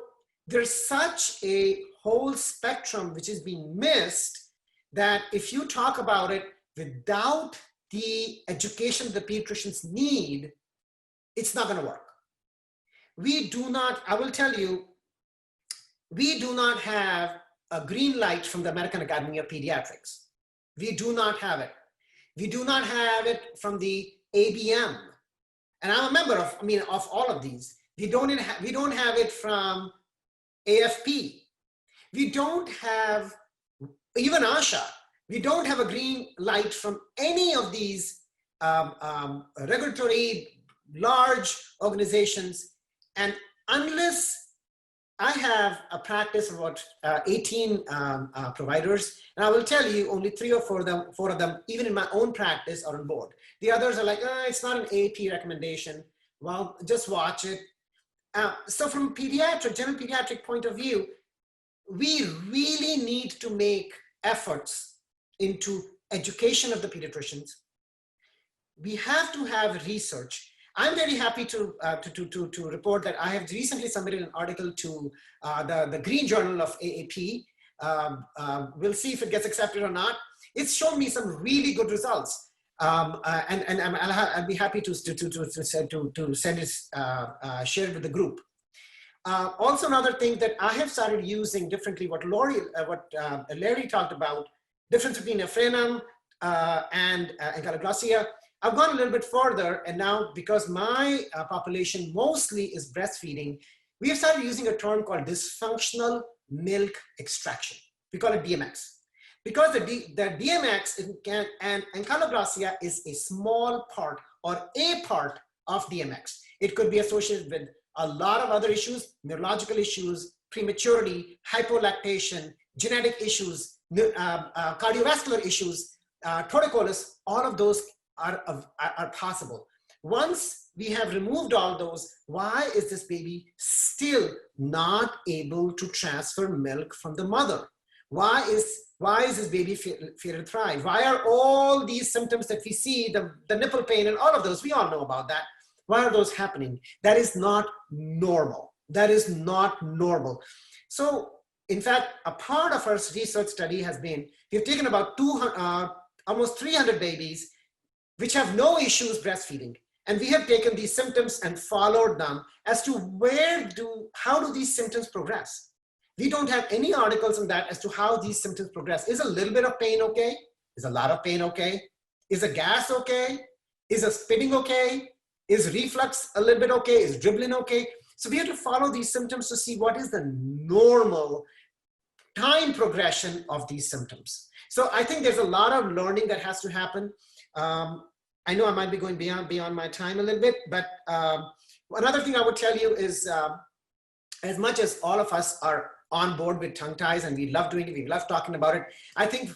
there's such a whole spectrum which is being missed that if you talk about it without the education the pediatricians need, it's not going to work. We do not, I will tell you, we do not have a green light from the American Academy of Pediatrics. We do not have it. We do not have it from the ABM. And I'm a member of, of all of these. We don't have it from AFP. We don't have, even ASHA, we don't have a green light from any of these regulatory large organizations. And unless I have a practice of about 18 providers, and I will tell you only 3 or 4 of them, even in my own practice, are on board. The others are like, it's not an AP recommendation. Well, just watch it. So from general pediatric point of view, we really need to make efforts into education of the pediatricians. We have to have research. I'm very happy to report that I have recently submitted an article to the Green Journal of AAP. We'll see if it gets accepted or not. It's shown me some really good results. And I'll be happy to send it, share it with the group. Also, another thing that I have started using differently, what Larry talked about, difference between a frenulum and ankylosing. I've gone a little bit further, and now because my population mostly is breastfeeding, we have started using a term called dysfunctional milk extraction. We call it DMX. Because the DMX and ankylosing is a small part or a part of DMX. It could be associated with a lot of other issues, neurological issues, prematurity, hypolactation, genetic issues, cardiovascular issues, torticollis, all of those are possible. Once we have removed all those, why is this baby still not able to transfer milk from the mother? Why is this baby fail to thrive? Why are all these symptoms that we see, the nipple pain and all of those, we all know about that. Why are those happening? That is not normal. That is not normal. So in fact, a part of our research study has been, we've taken about almost 300 babies which have no issues breastfeeding. And we have taken these symptoms and followed them as to how do these symptoms progress? We don't have any articles on that as to how these symptoms progress. Is a little bit of pain okay? Is a lot of pain okay? Is a gas okay? Is a spitting okay? Is reflux a little bit okay? Is dribbling okay? So we have to follow these symptoms to see what is the normal time progression of these symptoms. So I think there's a lot of learning that has to happen. I know I might be going beyond my time a little bit, but Another thing I would tell you is, as much as all of us are on board with tongue ties and we love doing it, we love talking about it, I think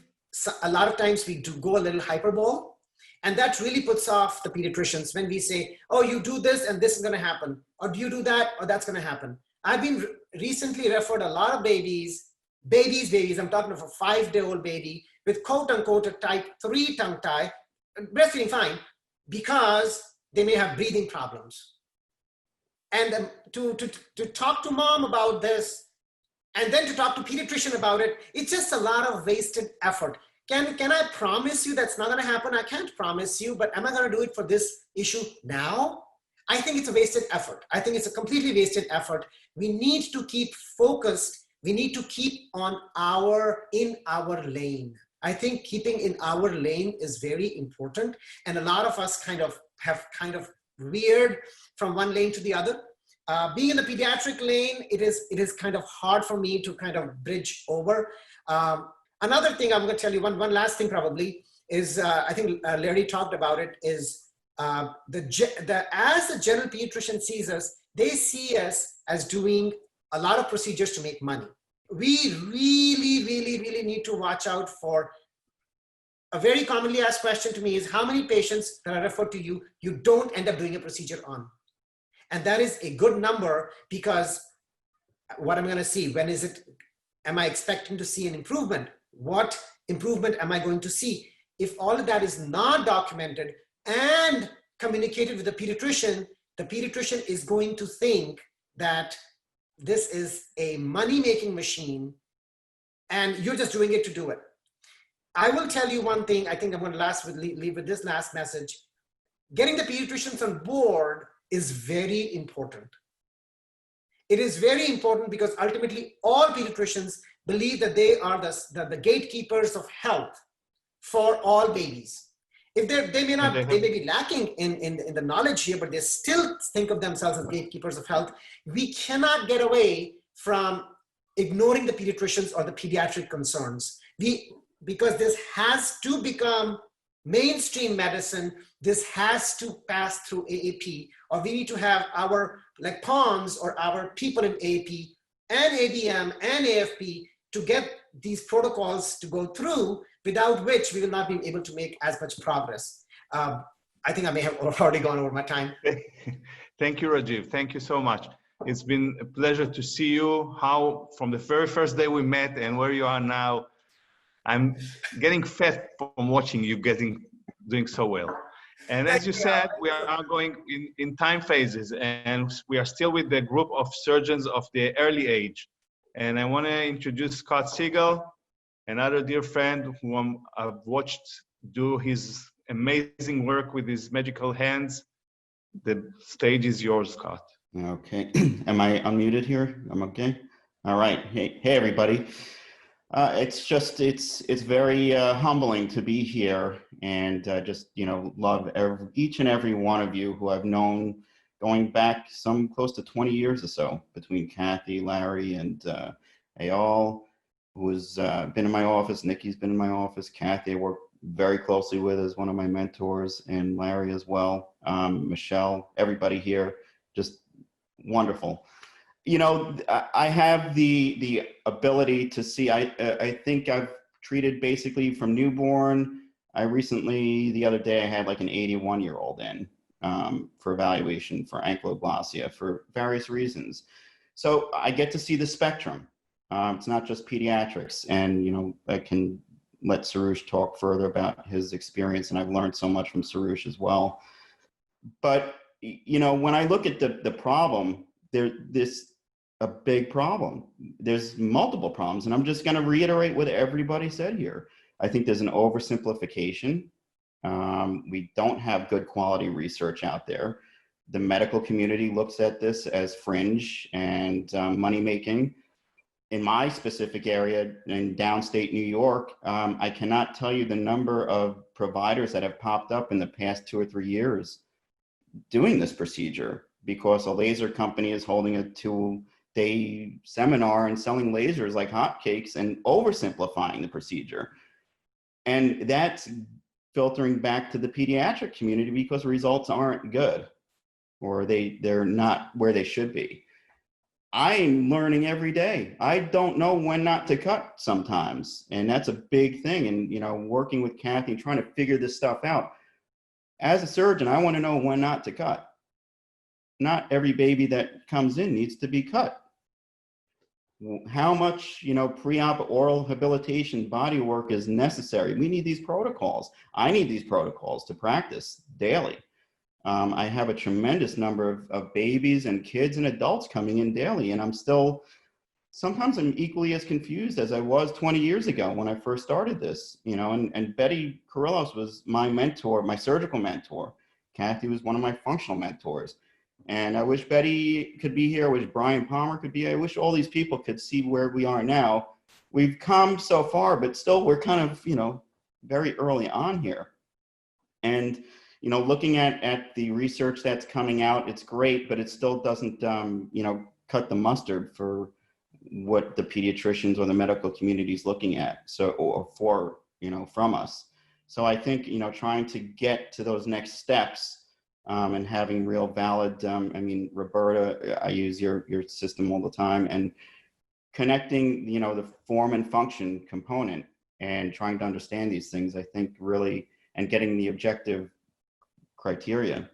a lot of times we do go a little hyperbole, and that really puts off the pediatricians when we say, oh, you do this and this is going to happen, or do you do that or that's going to happen. I've been recently referred a lot of babies, I'm talking of a 5-day-old baby with quote unquote a type 3 tongue tie, breastfeeding fine, because they may have breathing problems. And to talk to mom about this, and then to talk to pediatrician about it, it's just a lot of wasted effort. Can I promise you that's not going to happen? I can't promise you, but am I going to do it for this issue now? I think it's a wasted effort. I think it's a completely wasted effort. We need to keep focused. We need to keep in our lane. I think keeping in our lane is very important. And a lot of us have veered from one lane to the other. Being in the pediatric lane, it is kind of hard for me to kind of bridge over. Another thing I'm going to tell you, one last thing probably, is I think Larry talked about it, is as the general pediatrician sees us, they see us as doing a lot of procedures to make money. We really need to watch out for a very commonly asked question to me is, how many patients that are referred to you, you don't end up doing a procedure on? And that is a good number, because what I'm going to see, when is it, am I expecting to see an improvement? What improvement am I going to see? If all of that is not documented and communicated with the pediatrician is going to think that this is a money-making machine and you're just doing it to do it. I will tell you one thing. I think I'm going to leave with this last message. Getting the pediatricians on board is very important. It is very important because ultimately all pediatricians believe that they are the gatekeepers of health for all babies. If they may be lacking in the knowledge here, but they still think of themselves as gatekeepers of health. We cannot get away from ignoring the pediatricians or the pediatric concerns. Because this has to become mainstream medicine, this has to pass through AAP, or we need to have our POMs or our people in AAP and ABM and AFP to get these protocols to go through, without which we will not be able to make as much progress. I think I may have already gone over my time. Thank you, Rajiv. Thank you so much. It's been a pleasure to see you, how from the very first day we met and where you are now. I'm getting fed from watching you doing so well. And as you said, we are going in time phases, and we are still with the group of surgeons of the early age. And I want to introduce Scott Siegel, another dear friend whom I've watched do his amazing work with his magical hands. The stage is yours, Scott. Okay. Am I unmuted here? I'm okay. All right. Hey everybody. It's very humbling to be here, and just, love each and every one of you who I've known going back some close to 20 years or so, between Kathy, Larry, and Eyal, who's been in my office. Nikki's been in my office. Kathy I work very closely with as one of my mentors, and Larry as well. Michelle, everybody here, just wonderful. I have the ability to see. I think I've treated basically from newborn. I recently, the other day, I had like an 81-year-old in for evaluation for ankylosing for various reasons. So I get to see the spectrum. It's not just pediatrics, and I can let Surush talk further about his experience, and I've learned so much from Surush as well. But when I look at the problem, there's a big problem. There's multiple problems, and I'm just going to reiterate what everybody said here. I think there's an oversimplification. We don't have good quality research out there. The medical community looks at this as fringe and money-making. In my specific area in downstate New York, I cannot tell you the number of providers that have popped up in the past 2 or 3 years doing this procedure, because a laser company is holding a 2-day seminar and selling lasers like hotcakes and oversimplifying the procedure. And that's filtering back to the pediatric community because results aren't good. or they're not where they should be. I'm learning every day. I don't know when not to cut sometimes, and that's a big thing. And, you know, working with Kathy and trying to figure this stuff out. As a surgeon, I want to know when not to cut. Not every baby that comes in needs to be cut. How much, you know, pre-op oral rehabilitation body work is necessary? We need these protocols. I need these protocols to practice daily. I have a tremendous number of babies and kids and adults coming in daily, and sometimes I'm equally as confused as I was 20 years ago when I first started this, you know, and Betty Carrillos was my mentor, my surgical mentor. Kathy was one of my functional mentors. And I wish Betty could be here. I wish Brian Palmer could be here. I wish all these people could see where we are now. We've come so far, but still we're kind of, you know, very early on here. And, you know, looking at the research that's coming out, it's great, but it still doesn't, you know, cut the mustard for what the pediatricians or the medical community is looking at. So, or for, you know, from us. So I think, you know, trying to get to those next steps and having real valid, I mean, Roberta, I use your system all the time, and connecting, you know, the form and function component and trying to understand these things, I think really, and getting the objective criteria.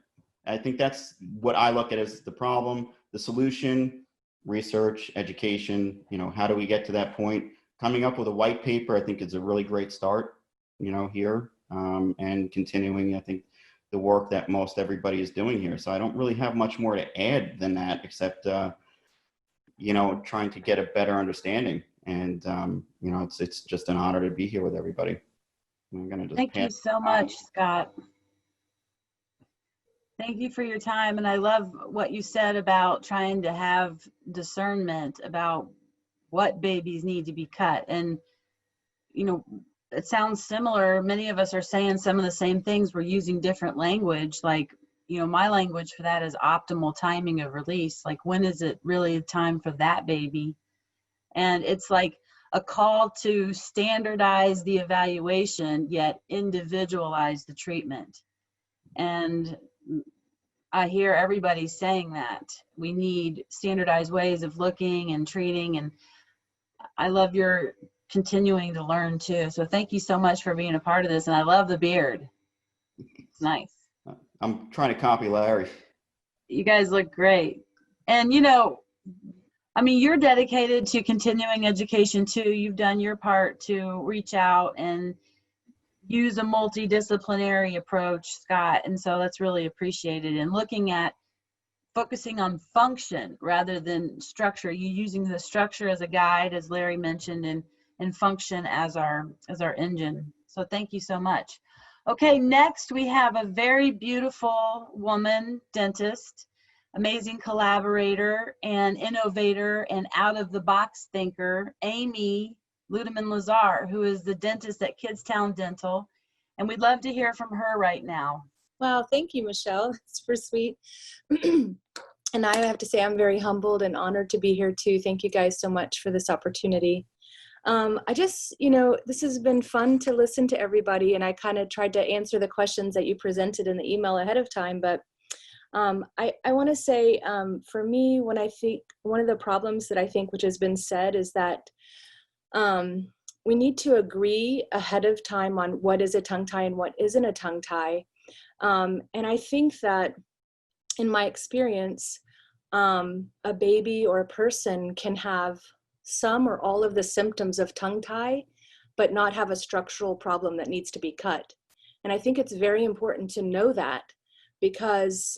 I think that's what I look at as the problem, the solution, research, education, you know, how do we get to that point? Coming up with a white paper, I think is a really great start, you know, here, and continuing, I think, the work that most everybody is doing here. So I don't really have much more to add than that, except, you know, trying to get a better understanding. And, you know, it's just an honor to be here with everybody. I'm gonna just Thank you so much, Scott. Thank you for your time. And I love what you said about trying to have discernment about what babies need to be cut. And, you know, it sounds similar. Many of us are saying some of the same things. We're using different language. Like, you know, my language for that is optimal timing of release. Like, when is it really time for that baby? And it's like a call to standardize the evaluation, yet individualize the treatment. And I hear everybody saying that we need standardized ways of looking and treating. And I love your continuing to learn too. So thank you so much for being a part of this. And I love the beard. It's nice. I'm trying to copy Larry. You guys look great. And, you know, I mean, you're dedicated to continuing education too. You've done your part to reach out and use a multidisciplinary approach, Scott. And so that's really appreciated. And looking at focusing on function rather than structure, you using the structure as a guide, as Larry mentioned, and function as our engine. So thank you so much. Okay, next we have a very beautiful woman dentist, amazing collaborator and innovator and out-of-the-box thinker, Amy Ludeman-Lazar, who is the dentist at Kidstown Dental. And we'd love to hear from her right now. Wow, thank you, Michelle. It's super sweet. And I have to say I'm very humbled and honored to be here too. Thank you guys so much for this opportunity. I just, you know, this has been fun to listen to everybody, and I kind of tried to answer the questions that you presented in the email ahead of time. But I want to say, for me, when I think one of the problems that I think which has been said is that we need to agree ahead of time on what is a tongue tie and what isn't a tongue tie. And I think that in my experience, a baby or a person can have some or all of the symptoms of tongue tie, but not have a structural problem that needs to be cut. And I think it's very important to know that, because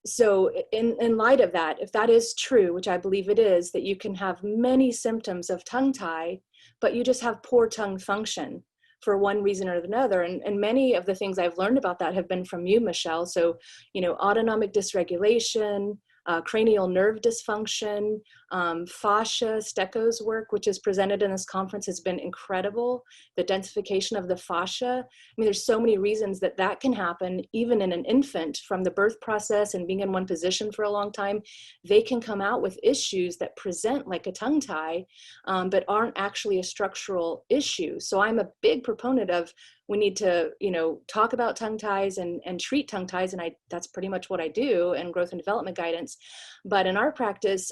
so in light of that, if that is true, which I believe it is, that you can have many symptoms of tongue tie, but you just have poor tongue function for one reason or another. And many of the things I've learned about that have been from you, Michelle. So, you know, autonomic dysregulation, cranial nerve dysfunction, fascia, Stecco's work, which is presented in this conference, has been incredible. The densification of the fascia. I mean, there's so many reasons that that can happen, even in an infant, from the birth process and being in one position for a long time. They can come out with issues that present like a tongue tie, but aren't actually a structural issue. So I'm a big proponent of we need to, you know, talk about tongue ties and treat tongue ties. And that's pretty much what I do in growth and development guidance. But in our practice,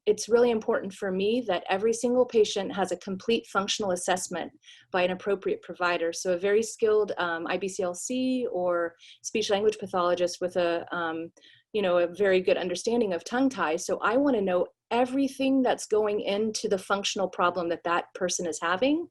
it's really important for me that every single patient has a complete functional assessment by an appropriate provider. So a very skilled IBCLC or speech language pathologist with a, you know, a very good understanding of tongue ties. So I want to know everything that's going into the functional problem that that person is having.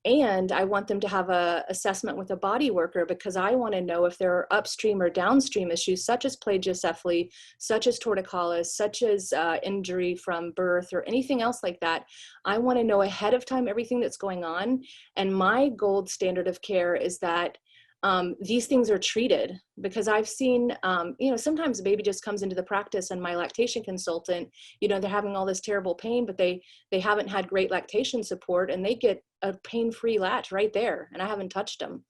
And I want them to have a assessment with a body worker, because I want to know if there are upstream or downstream issues such as plagiocephaly, such as torticollis, such as injury from birth or anything else like that. I want to know ahead of time everything that's going on. And my gold standard of care is that these things are treated, because I've seen, you know, sometimes a baby just comes into the practice and my lactation consultant, you know, they're having all this terrible pain, but they haven't had great lactation support, and they get a pain-free latch right there, and I haven't touched them.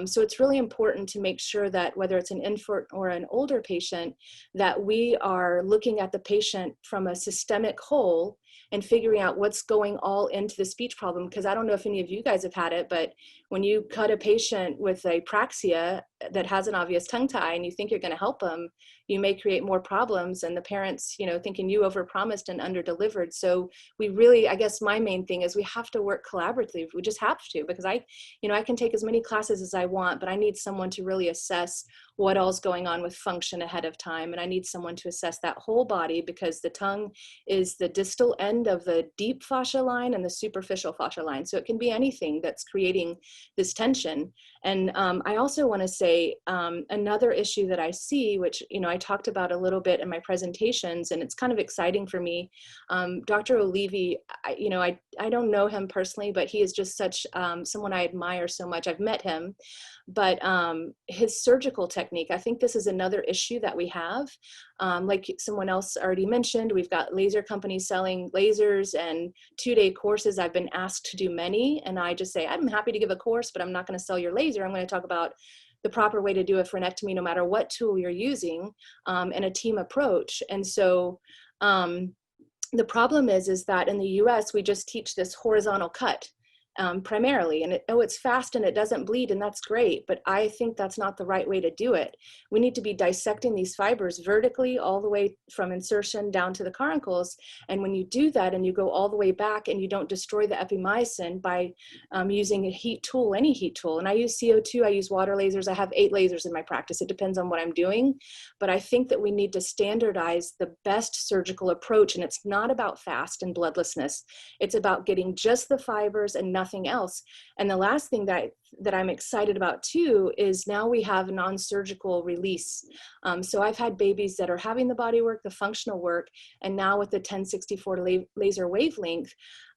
So it's really important to make sure that whether it's an infant or an older patient, that we are looking at the patient from a systemic whole and figuring out what's going all into the speech problem. Because I don't know if any of you guys have had it, but when you cut a patient with apraxia that has an obvious tongue tie and you think you're going to help them, you may create more problems, and the parents, you know, thinking you overpromised and underdelivered. So we really, I guess my main thing is we have to work collaboratively. We just have to, because I can take as many classes as I want, but I need someone to really assess what all's going on with function ahead of time. And I need someone to assess that whole body, because the tongue is the distal end of the deep fascia line and the superficial fascia line. So it can be anything that's creating this tension. And I also want to say another issue that I see, which, you know, I talked about a little bit in my presentations, and it's kind of exciting for me. Dr. Olivi, I don't know him personally, but he is just such someone I admire so much. I've met him, but his surgical technique, I think this is another issue that we have. Like someone else already mentioned, we've got laser companies selling lasers and 2-day courses. I've been asked to do many, and I just say, I'm happy to give a course, but I'm not going to sell your laser. I'm going to talk about the proper way to do a frenectomy, no matter what tool you're using, and a team approach. And so the problem is that in the US, we just teach this horizontal cut. Primarily, and it's fast and it doesn't bleed, and that's great, but I think that's not the right way to do it. We need to be dissecting these fibers vertically all the way from insertion down to the caruncles, and when you do that and you go all the way back and you don't destroy the epimycin by using a heat tool, any heat tool, and I use CO2, I use water lasers, I have 8 lasers in my practice, it depends on what I'm doing, but I think that we need to standardize the best surgical approach, and it's not about fast and bloodlessness, it's about getting just the fibers and nothing else. And the last thing that I'm excited about too is now we have non-surgical release. So I've had babies that are having the body work, the functional work, and now with the 1064 laser wavelength,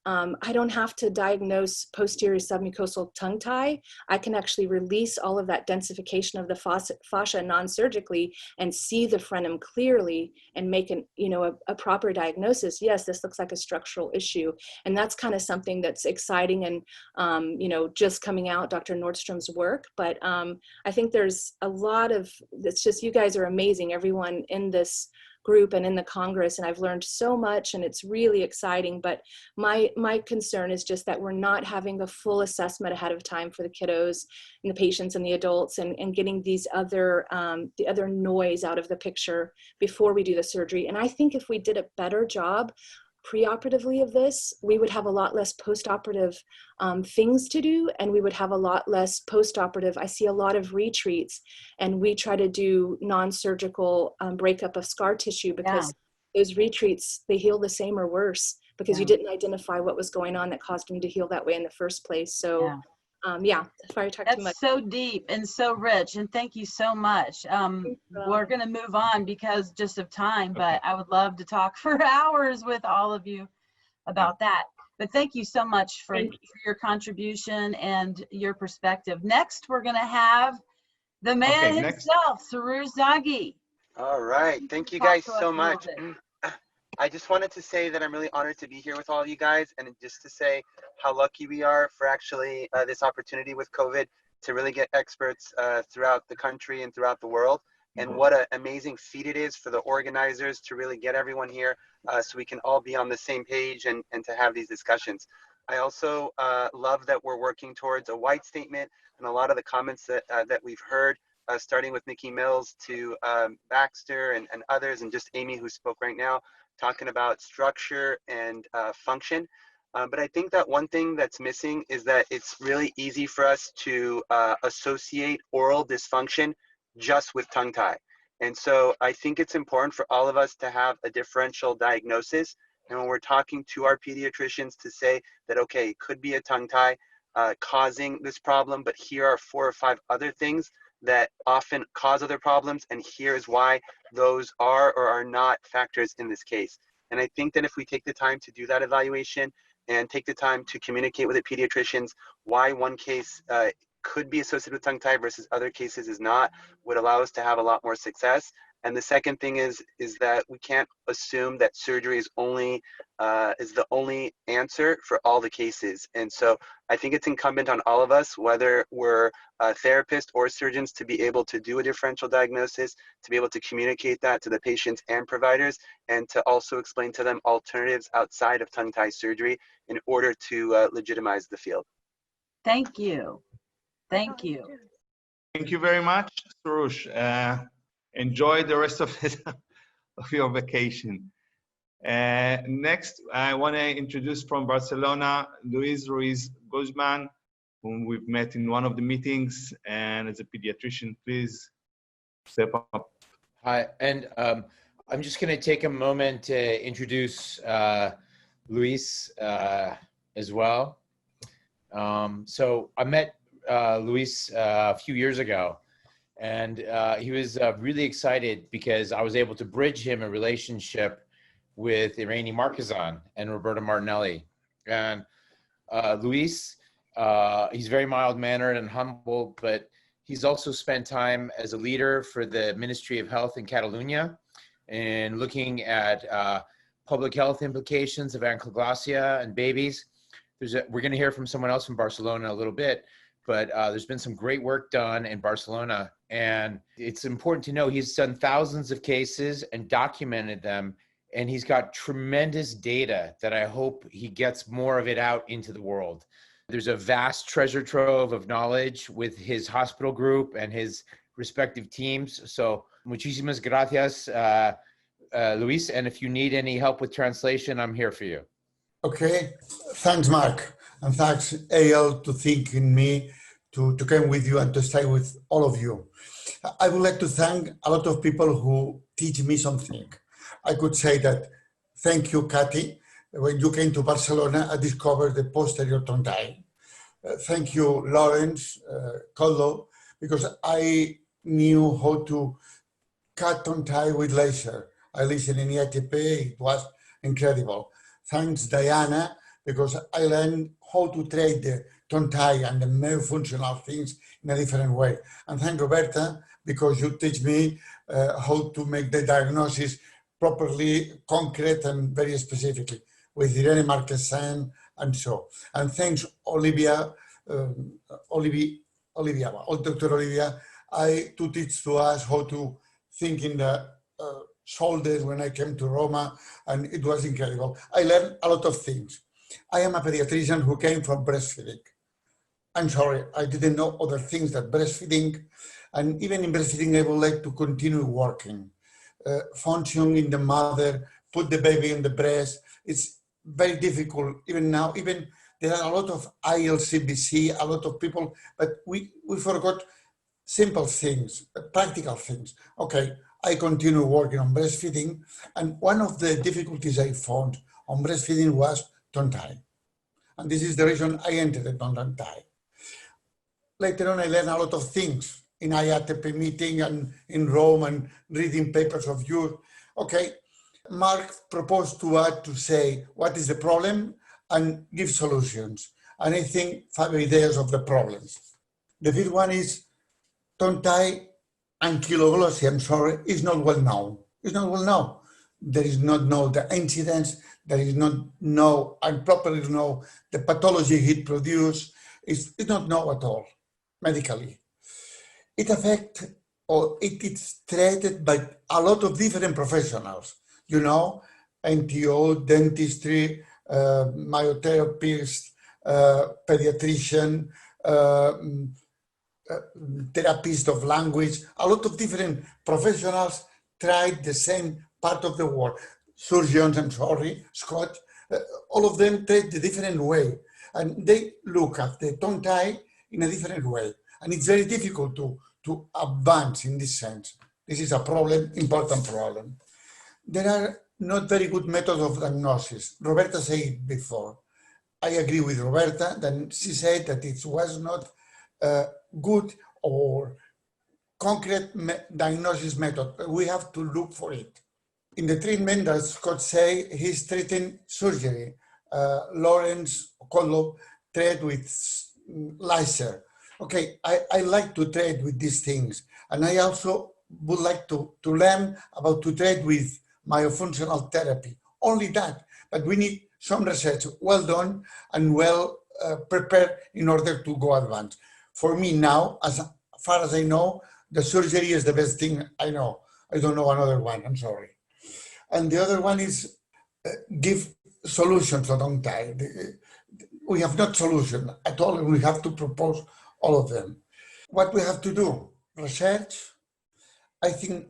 I don't have to diagnose posterior submucosal tongue tie. I can actually release all of that densification of the fascia non-surgically and see the frenum clearly and make a proper diagnosis. Yes, this looks like a structural issue. And that's kind of something that's exciting and, just coming out, Dr. Nordstrom's work. But I think there's a lot of, it's just, you guys are amazing, everyone in this group and in the Congress, and I've learned so much, and it's really exciting. But my concern is just that we're not having a full assessment ahead of time for the kiddos and the patients and the adults, and getting these the other noise out of the picture before we do the surgery. And I think if we did a better job preoperatively of this, we would have a lot less postoperative things to do, and we would have a lot less postoperative. I see a lot of retreats, and we try to do non-surgical breakup of scar tissue, because those retreats, they heal the same or worse, because you didn't identify what was going on that caused them to heal that way in the first place. So sorry I talked too much. That's so deep and so rich, and thank you so much. We're going to move on because just of time, but I would love to talk for hours with all of you about that. But thank you so much for your contribution and your perspective. Next, we're going to have the man himself, Suruzagi. All right. Thank you guys so much. I just wanted to say that I'm really honored to be here with all of you guys, and just to say how lucky we are for actually this opportunity with COVID to really get experts throughout the country and throughout the world. And what an amazing feat it is for the organizers to really get everyone here so we can all be on the same page and to have these discussions. I also love that we're working towards a white statement, and a lot of the comments that we've heard, starting with Nikki Mills to Baxter and others, and just Amy who spoke right now, talking about structure and function. But I think that one thing that's missing is that it's really easy for us to associate oral dysfunction just with tongue tie. And so I think it's important for all of us to have a differential diagnosis. And when we're talking to our pediatricians, to say that, okay, it could be a tongue tie causing this problem, but here are 4 or 5 other things that often cause other problems. And here's why those are or are not factors in this case. And I think that if we take the time to do that evaluation and take the time to communicate with the pediatricians why one case could be associated with tongue tie versus other cases is not, would allow us to have a lot more success. And the second thing is that we can't assume that surgery is the only answer for all the cases. And so I think it's incumbent on all of us, whether we're therapists or surgeons, to be able to do a differential diagnosis, to be able to communicate that to the patients and providers, and to also explain to them alternatives outside of tongue tie surgery in order to legitimize the field. Thank you. Thank you. Thank you very much, Surush. Enjoy the rest of your vacation. Next, I want to introduce from Barcelona, Ruiz Guzman, whom we've met in one of the meetings, and as a pediatrician, please step up. Hi, and I'm just going to take a moment to introduce Luis as well. So I met Luis a few years ago, and he was really excited because I was able to bridge him a relationship with Irene Marquezan and Roberta Martinelli. And Luis, he's very mild-mannered and humble, but he's also spent time as a leader for the Ministry of Health in Catalonia and looking at public health implications of ankylosing and babies. We're going to hear from someone else from Barcelona in a little bit, but there's been some great work done in Barcelona. And it's important to know he's done thousands of cases and documented them. And he's got tremendous data that I hope he gets more of it out into the world. There's a vast treasure trove of knowledge with his hospital group and his respective teams. So muchísimas gracias, Luis. And if you need any help with translation, I'm here for you. Okay, thanks, Mark. And thanks, AL, to think in me to come with you and to stay with all of you. I would like to thank a lot of people who teach me something. I could say that, thank you, Kathy. When you came to Barcelona, I discovered the posterior tongue tie. Thank you, Lawrence, Kotlow, because I knew how to cut tongue tie with laser. I listened in EATP, it was incredible. Thanks, Diana, because I learned how to trade the tongue tie and the more functional things in a different way. And thank Roberta, because you teach me how to make the diagnosis properly, concrete, and very specifically with Irene Marquezan and so. And thanks, Olivia, Dr. Olivia, to teach to us how to think in the shoulders when I came to Roma, and it was incredible. I learned a lot of things. I am a pediatrician who came from breastfeeding. I'm sorry, I didn't know other things than breastfeeding, and even in breastfeeding, I would like to continue working. Function in the mother, put the baby in the breast. It's very difficult, even now, even there are a lot of ILCBC, a lot of people, but we forgot simple things, practical things. Okay, I continue working on breastfeeding, and one of the difficulties I found on breastfeeding was tongue tie. And this is the reason I entered it on tongue tie. Later on, I learned a lot of things in IATP meeting and in Rome and reading papers of yours. Okay, Mark proposed to us to say what is the problem and give solutions. And I think 5 ideas of the problems. The first one is tongue tie ankylosing, I'm sorry, is not well known. It's not well known. There is not know the incidence, there is not know and properly know the pathology it produces. It's not known at all, medically. It affects or it is treated by a lot of different professionals, you know, NTO, dentistry, myotherapists, pediatrician, therapist of language, a lot of different professionals tried the same part of the world. Surgeons, I'm sorry, Scott, all of them tried the different way. And they look at the tongue tie in a different way. And it's very difficult to advance in this sense. This is a problem, important problem. There are not very good methods of diagnosis. Roberta said it before. I agree with Roberta, then she said that it was not good or concrete diagnosis method. We have to look for it. In the treatment, as Scott say, he's treating surgery. Lawrence Kotlow treat with laser. Okay, I like to trade with these things. And I also would like to learn about to trade with myofunctional therapy. Only that, but we need some research well done and well prepared in order to go advance. For me now, as far as I know, the surgery is the best thing I know. I don't know another one, I'm sorry. And the other one is give solutions to tongue tie. We have not solution at all, and we have to propose all of them. What we have to do? Research. I think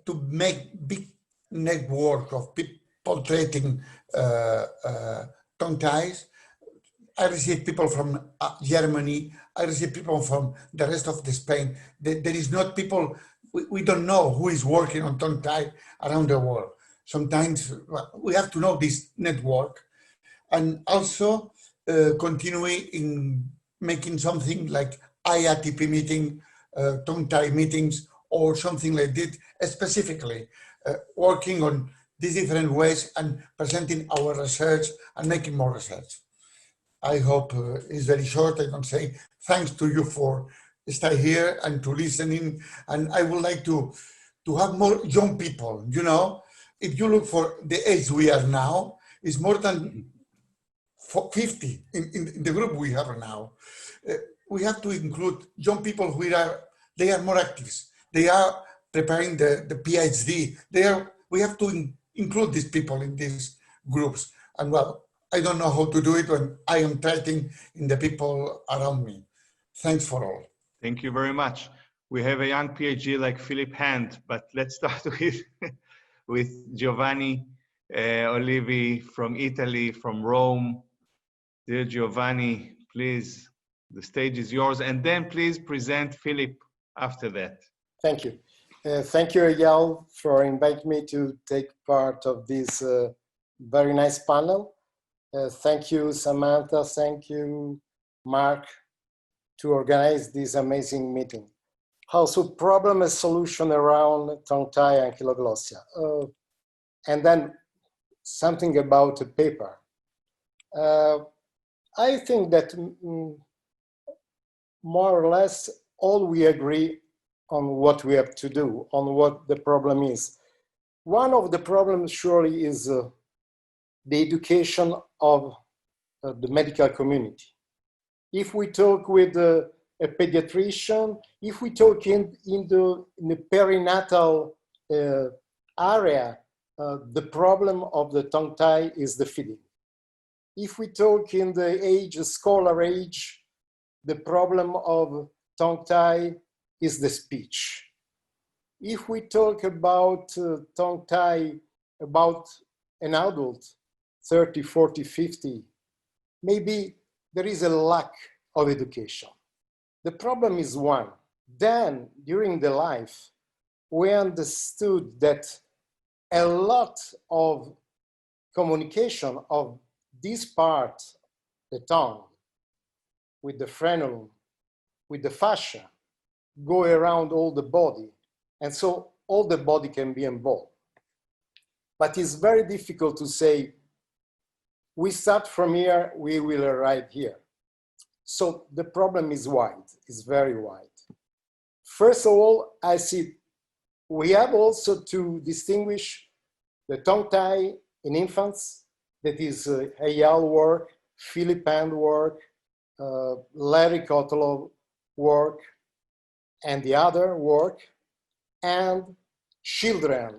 to make big network of people treating tongue ties. I receive people from Germany. I receive people from the rest of the Spain. There is not people, we don't know who is working on tongue tie around the world. Sometimes we have to know this network and also continue in making something like IATP meeting, tongue tie meetings or something like this, specifically working on these different ways and presenting our research and making more research. I hope it's very short. I can say thanks to you for staying here and to listening. And I would like to have more young people. You know, if you look for the age we are now, it's more than 50 in the group we have now. We have to include young people who they are more active. They are preparing the PhD. We have to include these people in these groups. And well, I don't know how to do it when I am treating in the people around me. Thanks for all. Thank you very much. We have a young PhD like Philip Hand, but let's start with Giovanni Olivi from Italy, from Rome. Dear Giovanni, please, the stage is yours. And then please present Philip after that. Thank you. Thank you, Eyal, for inviting me to take part of this very nice panel. Thank you, Samantha. Thank you, Mark, to organize this amazing meeting. Also, problem and solution around tongue tie and ankylosing. And then something about the paper. I think that more or less all we agree on what we have to do, on what the problem is. One of the problems surely is the education of the medical community. If we talk with a pediatrician, if we talk in the perinatal area, the problem of the tongue tie is the feeding. If we talk in the scholar age, the problem of tongue tie is the speech. If we talk about tongue tie about an adult, 30, 40, 50, maybe there is a lack of education. The problem is one. Then, during the life, we understood that a lot of communication of this part, the tongue, with the frenulum, with the fascia, go around all the body. And so all the body can be involved. But it's very difficult to say, we start from here, we will arrive here. So the problem is wide, it's very wide. First of all, I see we have also to distinguish the tongue tie in infants, that is Eyal work, Philip Hand work, Larry Kotlow work, and the other work, and children,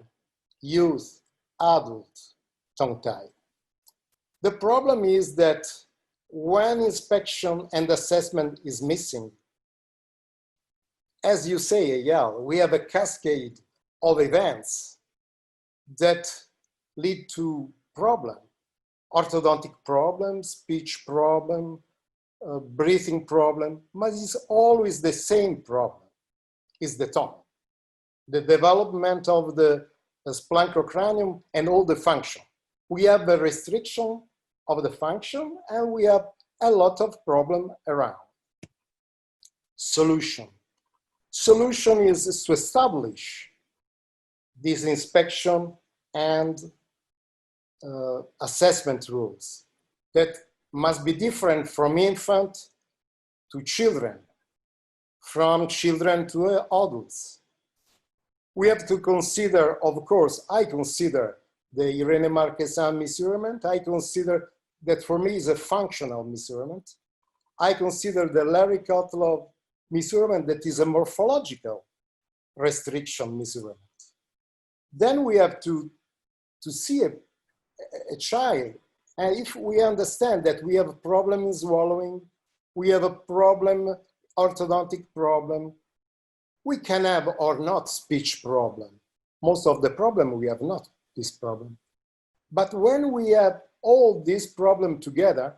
youth, adult tongue tie. The problem is that when inspection and assessment is missing, as you say, Eyal, we have a cascade of events that lead to problems. Orthodontic problem, speech problem, breathing problem, but it's always the same problem, is the tongue. The development of the splanchocranium and all the function. We have a restriction of the function and we have a lot of problem around. Solution. Solution is to establish this inspection and assessment rules that must be different from infant to children, from children to adults. We have to consider, of course, I consider the Irene Marquesan measurement. I consider that for me is a functional measurement. I consider the Larry Kotlow measurement that is a morphological restriction measurement. Then we have to see a child. And if we understand that we have a problem in swallowing, we have a problem, orthodontic problem, we can have or not speech problem. Most of the problem we have not this problem. But when we have all these problems together,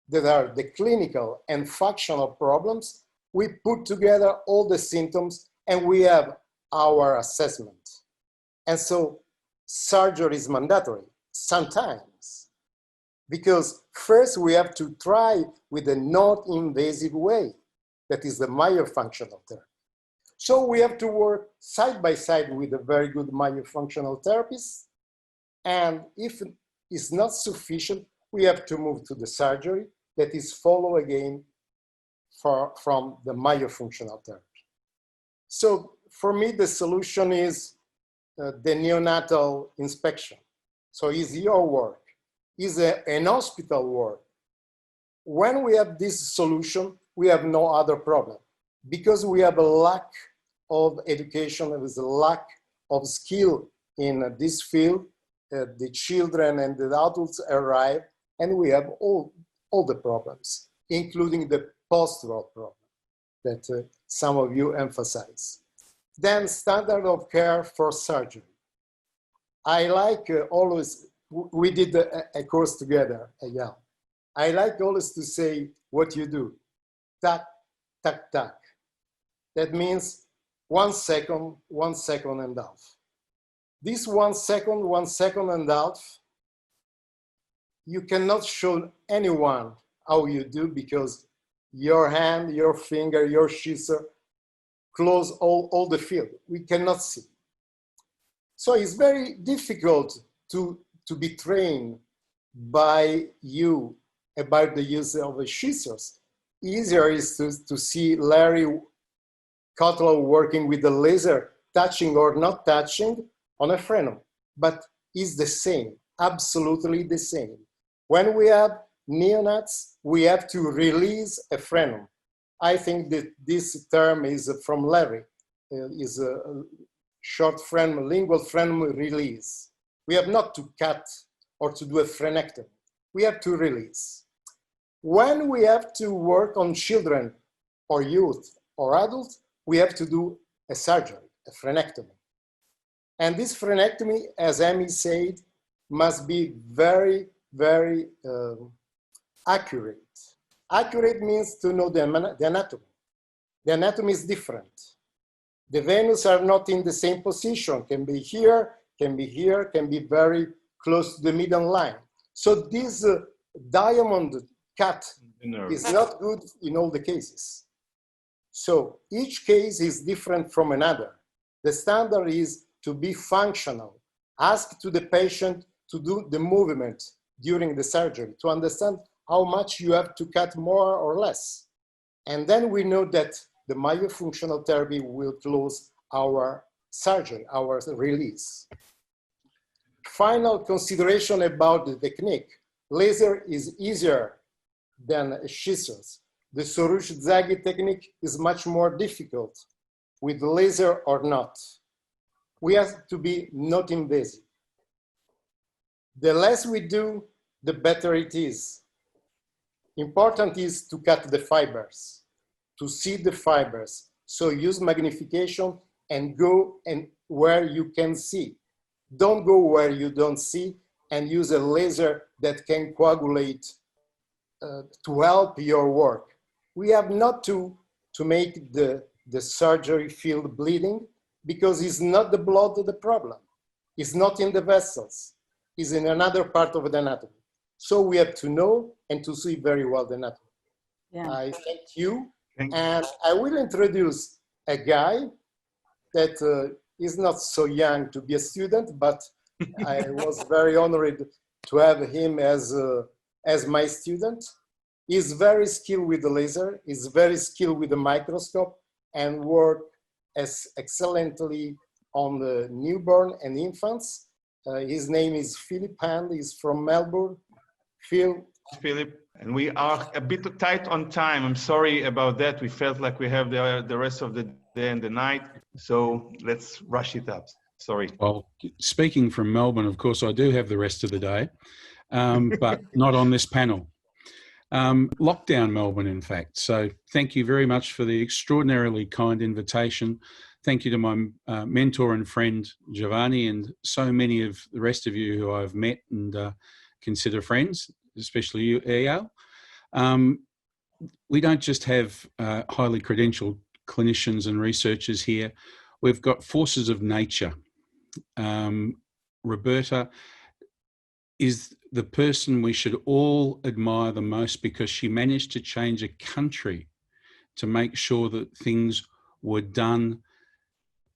that are the clinical and functional problems, we put together all the symptoms and we have our assessment. And so surgery is mandatory sometimes, because first we have to try with a non-invasive way, that is the myofunctional therapy. So we have to work side by side with a very good myofunctional therapist, and if it's not sufficient, we have to move to the surgery that is follow again from the myofunctional therapy. So for me, the solution is the neonatal inspection. So it's your work, it's an hospital work. When we have this solution, we have no other problem, because we have a lack of education, there is a lack of skill in this field. The children and the adults arrive, and we have all the problems, including the postural problem that some of you emphasize. Then standard of care for surgery. I like always, we did a course together, Eyal. I like always to say what you do, tac, tac, tac. That means 1 second, 1 second and a half. This 1 second, 1 second and a half, you cannot show anyone how you do, because your hand, your finger, your scissor close all the field. We cannot see. So it's very difficult to be trained by you about the use of scissors. Easier is to see Larry Kotlow working with the laser, touching or not touching on a frenulum, but it's the same, absolutely the same. When we have neonates, we have to release a frenulum. I think that this term is from Larry, is a short frenulum, lingual frenulum release. We have not to cut or to do a frenectomy. We have to release. When we have to work on children or youth or adults, we have to do a surgery, a frenectomy. And this frenectomy, as Amy said, must be very, very accurate. Accurate means to know the anatomy. The anatomy is different. The venues are not in the same position, can be here, can be here, can be very close to the middle line. So this diamond cut is not good in all the cases. So each case is different from another. The standard is to be functional. Ask to the patient to do the movement during the surgery to understand how much you have to cut more or less. And then we know that the myofunctional therapy will close our surgery, our release. Final consideration about the technique. Laser is easier than scissors. The Suruzagi technique is much more difficult with laser or not. We have to be not invasive. The less we do, the better it is. Important is to cut the fibers, to see the fibers. So use magnification and go and where you can see. Don't go where you don't see, and use a laser that can coagulate to help your work. We have not to make the surgery field bleeding, because it's not the blood the problem. It's not in the vessels. It's in another part of the anatomy. So we have to know and to see very well the anatomy. Yeah. I thank you. And I will introduce a guy that is not so young to be a student, but I was very honored to have him as my student. He's very skilled with the laser, he's very skilled with the microscope, and work as excellently on the newborn and infants. His name is Philip Hand, he's from Melbourne. Philip, and we are a bit tight on time. I'm sorry about that. We felt like we have the rest of the day and the night, so let's rush it up. Sorry. Well, speaking from Melbourne, of course, I do have the rest of the day, but not on this panel. Lockdown Melbourne, in fact. So thank you very much for the extraordinarily kind invitation. Thank you to my mentor and friend, Giovanni, and so many of the rest of you who I've met and consider friends, especially you, Eyal. We don't just have highly credentialed clinicians and researchers here. We've got forces of nature. Roberta is the person we should all admire the most, because she managed to change a country to make sure that things were done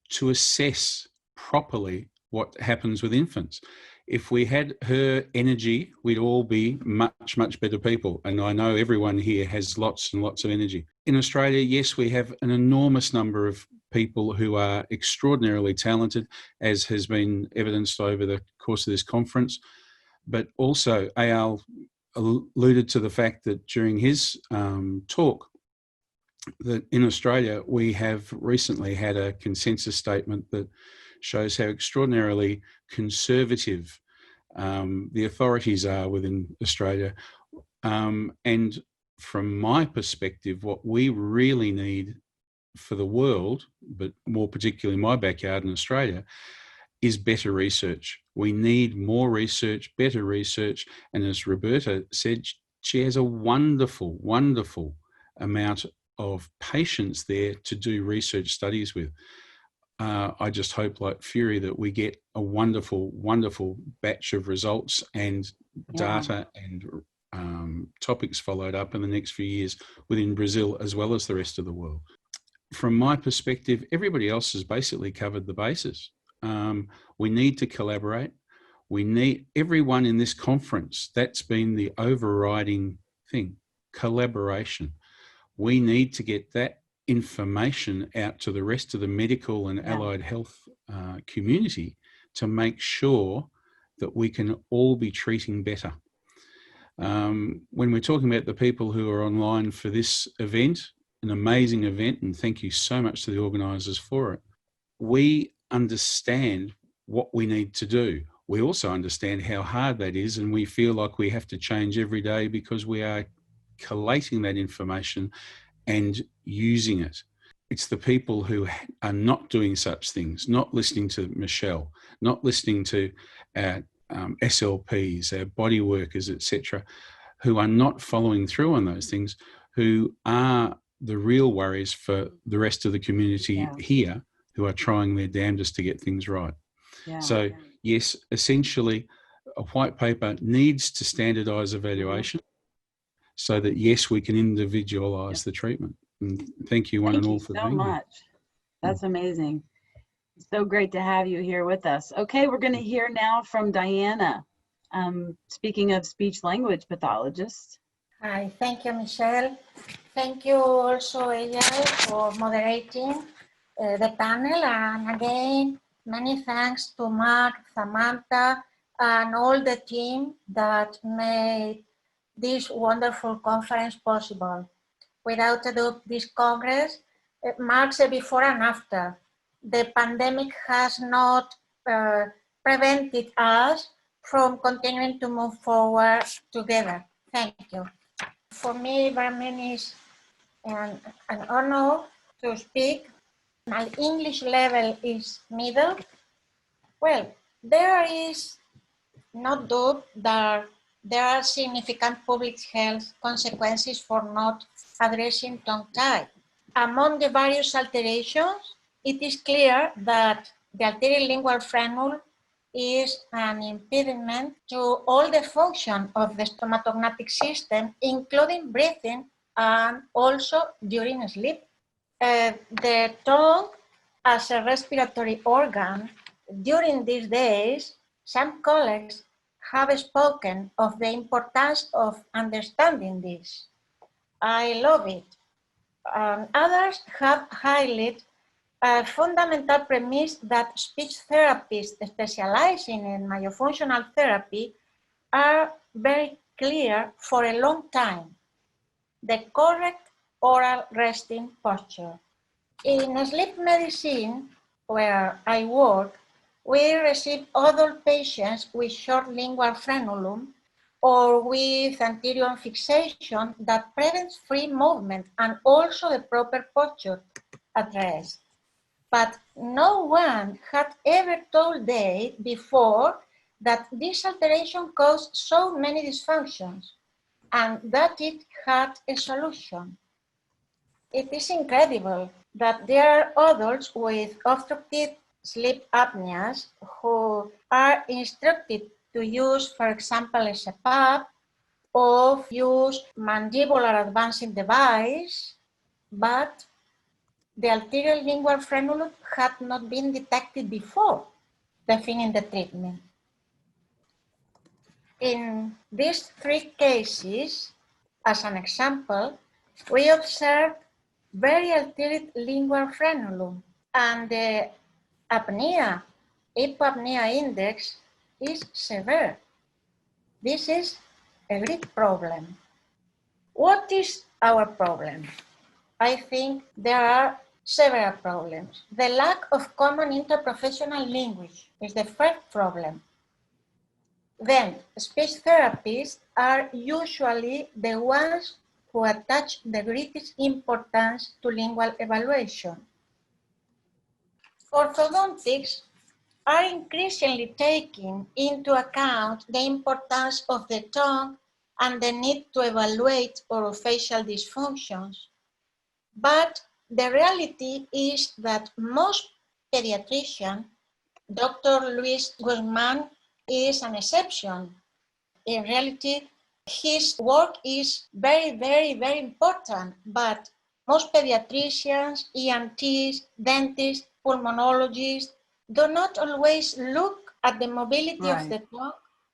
to assess properly what happens with infants. If we had her energy, we'd all be much, much better people. And I know everyone here has lots and lots of energy. In Australia, yes, we have an enormous number of people who are extraordinarily talented, as has been evidenced over the course of this conference. But also, Eyal alluded to the fact that during his talk, that in Australia, we have recently had a consensus statement that shows how extraordinarily conservative the authorities are within Australia. And from my perspective, what we really need for the world, but more particularly my backyard in Australia, is better research. We need more research, better research. And as Roberta said, she has a wonderful, wonderful amount of patients there to do research studies with. I just hope, like fury, that we get a wonderful, wonderful batch of results and data and topics followed up in the next few years within Brazil as well as the rest of the world. From my perspective, everybody else has basically covered the bases. We need to collaborate. We need everyone in this conference. That's been the overriding thing, collaboration. We need to get that information out to the rest of the medical and allied health community to make sure that we can all be treating better. When we're talking about the people who are online for this event, an amazing event, and thank you so much to the organisers for it, we understand what we need to do. We also understand how hard that is, and we feel like we have to change every day because we are collating that information and using it. It's the people who are not doing such things, not listening to Michelle, not listening to our SLPs, our body workers, etc., who are not following through on those things, who are the real worries for the rest of the community here, who are trying their damnedest to get things right. So yes, essentially a white paper needs to standardise evaluation so that yes, we can individualise the treatment. And thank you one and all for being here. Thank you so much. That's amazing. It's so great to have you here with us. Okay, we're going to hear now from Diana. Speaking of speech language pathologists. Hi, thank you, Michelle. Thank you also, Eyal, for moderating the panel. And again, many thanks to Mark, Samantha, and all the team that made this wonderful conference possible. Without a doubt, this Congress marks a before and after. The pandemic has not prevented us from continuing to move forward together. Thank you. For me, Barman is an honor to speak. My English level is middle. Well, there is no doubt that there are significant public health consequences for not addressing tongue tie. Among the various alterations, it is clear that the altered lingual frenulum is an impediment to all the function of the stomatognatic system, including breathing and also during sleep. The tongue as a respiratory organ, during these days, some colleagues have spoken of the importance of understanding this. I love it. Others have highlighted a fundamental premise that speech therapists specializing in myofunctional therapy are very clear for a long time: the correct oral resting posture. In sleep medicine, where I work, we receive adult patients with short lingual frenulum or with anterior fixation that prevents free movement and also the proper posture at rest. But no one had ever told they before that this alteration caused so many dysfunctions and that it had a solution. It is incredible that there are adults with obstructive sleep apneas who are instructed to use, for example, a CPAP or use mandibular advancing device, but the anterior lingual frenulum had not been detected before defining the treatment. In these three cases, as an example, we observed very altered lingual frenulum, and the apnea, hypopnea index is severe. This is a great problem. What is our problem? I think there are several problems. The lack of common interprofessional language is the first problem. Then, speech therapists are usually the ones who attach the greatest importance to lingual evaluation. Orthodontics are increasingly taking into account the importance of the tongue and the need to evaluate orofacial dysfunctions. But the reality is that most pediatricians, Dr. Ruiz Guzman is an exception. In reality, his work is very, very, very important, but most pediatricians, ENTs, dentists, pulmonologists do not always look at the mobility of the tongue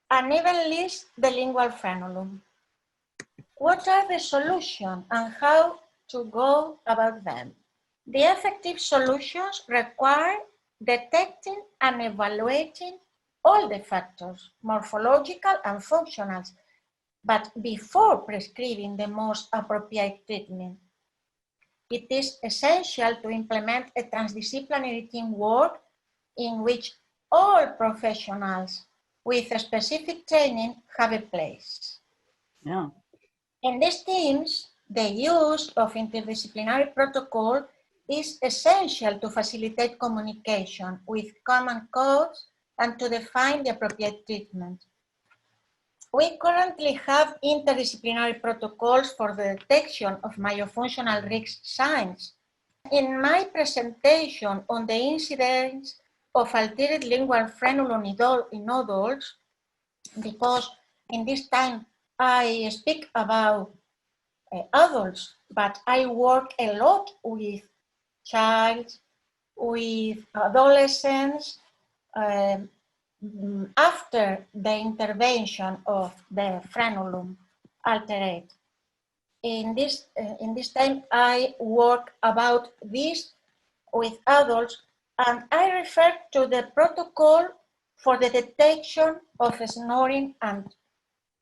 and even less the lingual frenulum. What are the solutions and how to go about them? The effective solutions require detecting and evaluating all the factors, morphological and functional, but before prescribing the most appropriate treatment. It is essential to implement a transdisciplinary teamwork in which all professionals with a specific training have a place. Yeah. In these teams, the use of interdisciplinary protocol is essential to facilitate communication with common codes and to define the appropriate treatment. We currently have interdisciplinary protocols for the detection of myofunctional risk signs. In my presentation on the incidence of altered lingual frenulum in adults, because in this time I speak about adults, but I work a lot with children, with adolescents, after the intervention of the frenulum altered. In this time, I work about this with adults, and I refer to the protocol for the detection of snoring and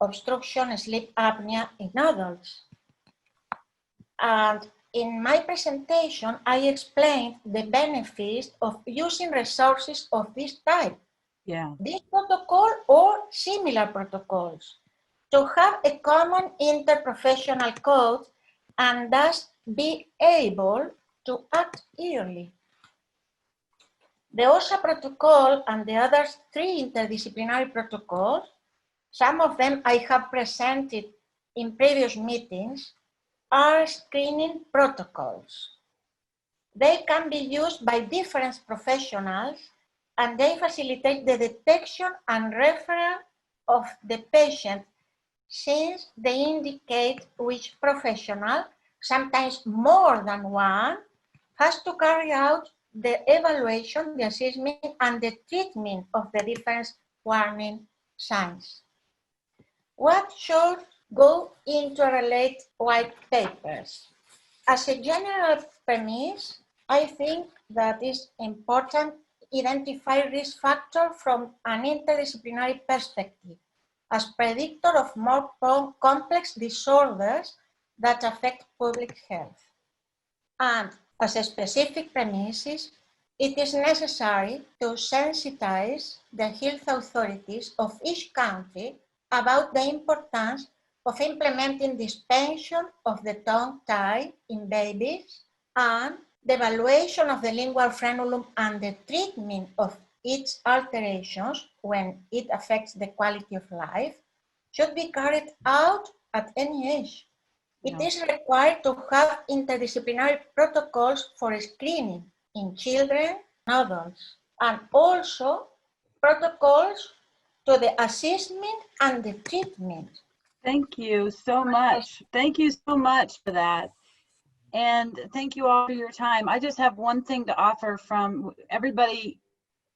obstruction sleep apnea in adults. And in my presentation, I explained the benefits of using resources of this type. Yeah. This protocol or similar protocols. to have a common interprofessional code and thus be able to act early. The OSHA protocol and the other 3 interdisciplinary protocols, some of them I have presented in previous meetings, are screening protocols. They can be used by different professionals and they facilitate the detection and referral of the patient since they indicate which professional, sometimes more than one, has to carry out the evaluation, the assessment, and the treatment of the different warning signs. What should go into relate white papers? As a general premise, I think that it's important to identify risk factors from an interdisciplinary perspective as predictor of more complex disorders that affect public health. And as a specific premises, it is necessary to sensitize the health authorities of each country about the importance of implementing suspension of the tongue tie in babies and the evaluation of the lingual frenulum and the treatment of its alterations when it affects the quality of life should be carried out at any age. It is required to have interdisciplinary protocols for screening in children and adults, and also protocols to the assessment and the treatment. Thank you so much. Thank you so much for that. And thank you all for your time. I just have one thing to offer from everybody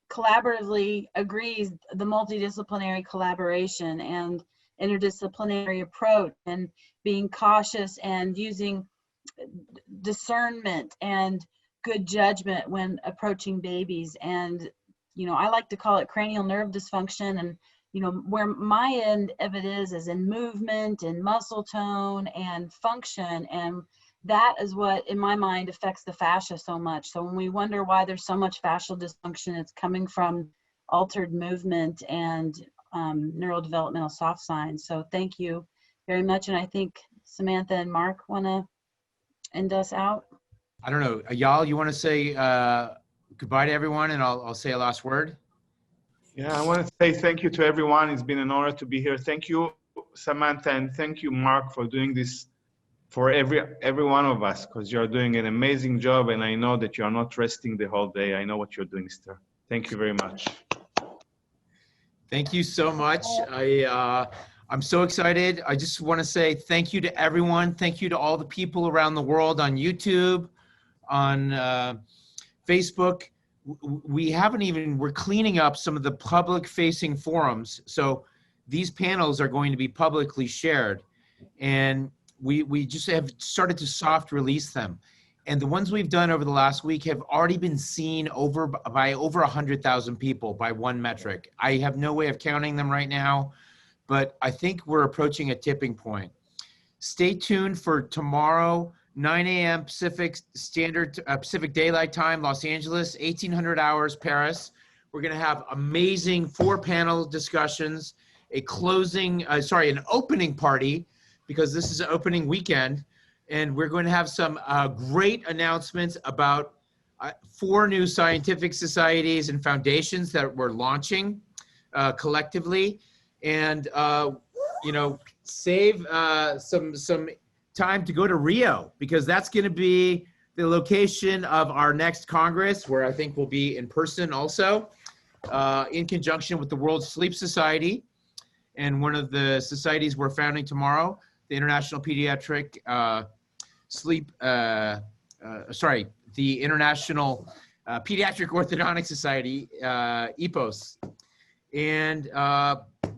collaboratively agrees the multidisciplinary collaboration and interdisciplinary approach and being cautious and using discernment and good judgment when approaching babies. And, you know, I like to call it cranial nerve dysfunction. And, you know, where my end of it is in movement and muscle tone and function. And that is what, in my mind, affects the fascia so much. So when we wonder why there's so much fascial dysfunction, it's coming from altered movement and neurodevelopmental soft signs. So thank you very much. And I think Samantha and Mark want to end us out. I don't know. Ayal, you want to say goodbye to everyone and I'll say a last word? Yeah, I want to say thank you to everyone. It's been an honor to be here. Thank you, Samantha, and thank you, Mark, for doing this for every one of us, because you're doing an amazing job, and I know that you're not resting the whole day. I know what you're doing, Esther. Thank you very much. Thank you so much. I'm so excited. I just want to say thank you to everyone. Thank you to all the people around the world on YouTube, on Facebook. We're cleaning up some of the public facing forums. So these panels are going to be publicly shared. And we just have started to soft release them. And the ones we've done over the last week have already been seen by over 100,000 people by one metric. I have no way of counting them right now, but I think we're approaching a tipping point. Stay tuned for tomorrow, 9 a.m. Pacific Daylight Time, Los Angeles, 1800 hours, Paris. We're going to have amazing 4-panel discussions, an opening party, because this is an opening weekend. And we're going to have some great announcements about 4 new scientific societies and foundations that we're launching collectively. And, you know, save some time to go to Rio, because that's going to be the location of our next Congress, where I think we'll be in person also, in conjunction with the World Sleep Society. And one of the societies we're founding tomorrow, the International Pediatric the International Pediatric Orthodontic Society, EPOS. And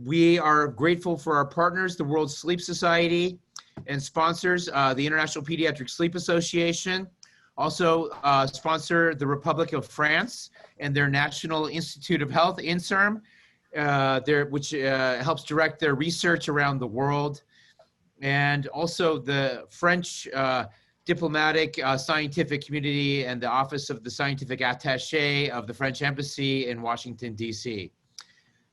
we are grateful for our partners, the World Sleep Society, and sponsors, the International Pediatric Sleep Association. Also sponsor the Republic of France and their National Institute of Health, INSERM, which helps direct their research around the world. And also the French diplomatic scientific community and the Office of the Scientific Attaché of the French Embassy in Washington, D.C.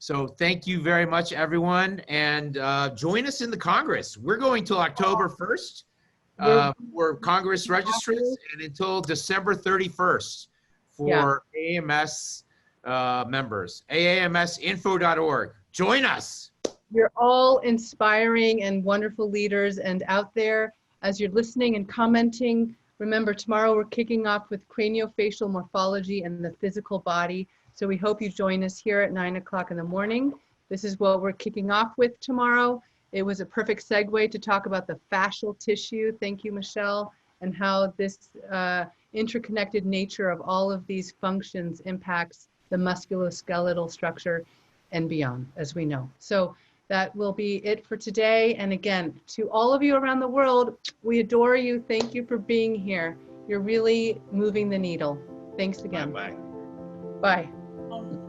So thank you very much, everyone. And join us in the Congress. We're going till October 1st for Congress registrants and until December 31st for AAMS members. AAMSinfo.org. Join us. You're all inspiring and wonderful leaders, and out there, as you're listening and commenting, remember tomorrow we're kicking off with craniofacial morphology and the physical body. So we hope you join us here at 9 o'clock in the morning. This is what we're kicking off with tomorrow. It was a perfect segue to talk about the fascial tissue. Thank you, Michelle, and how this interconnected nature of all of these functions impacts the musculoskeletal structure and beyond, as we know. So that will be it for today. And again, to all of you around the world, we adore you. Thank you for being here. You're really moving the needle. Thanks again. Bye-bye. Bye. Thank you.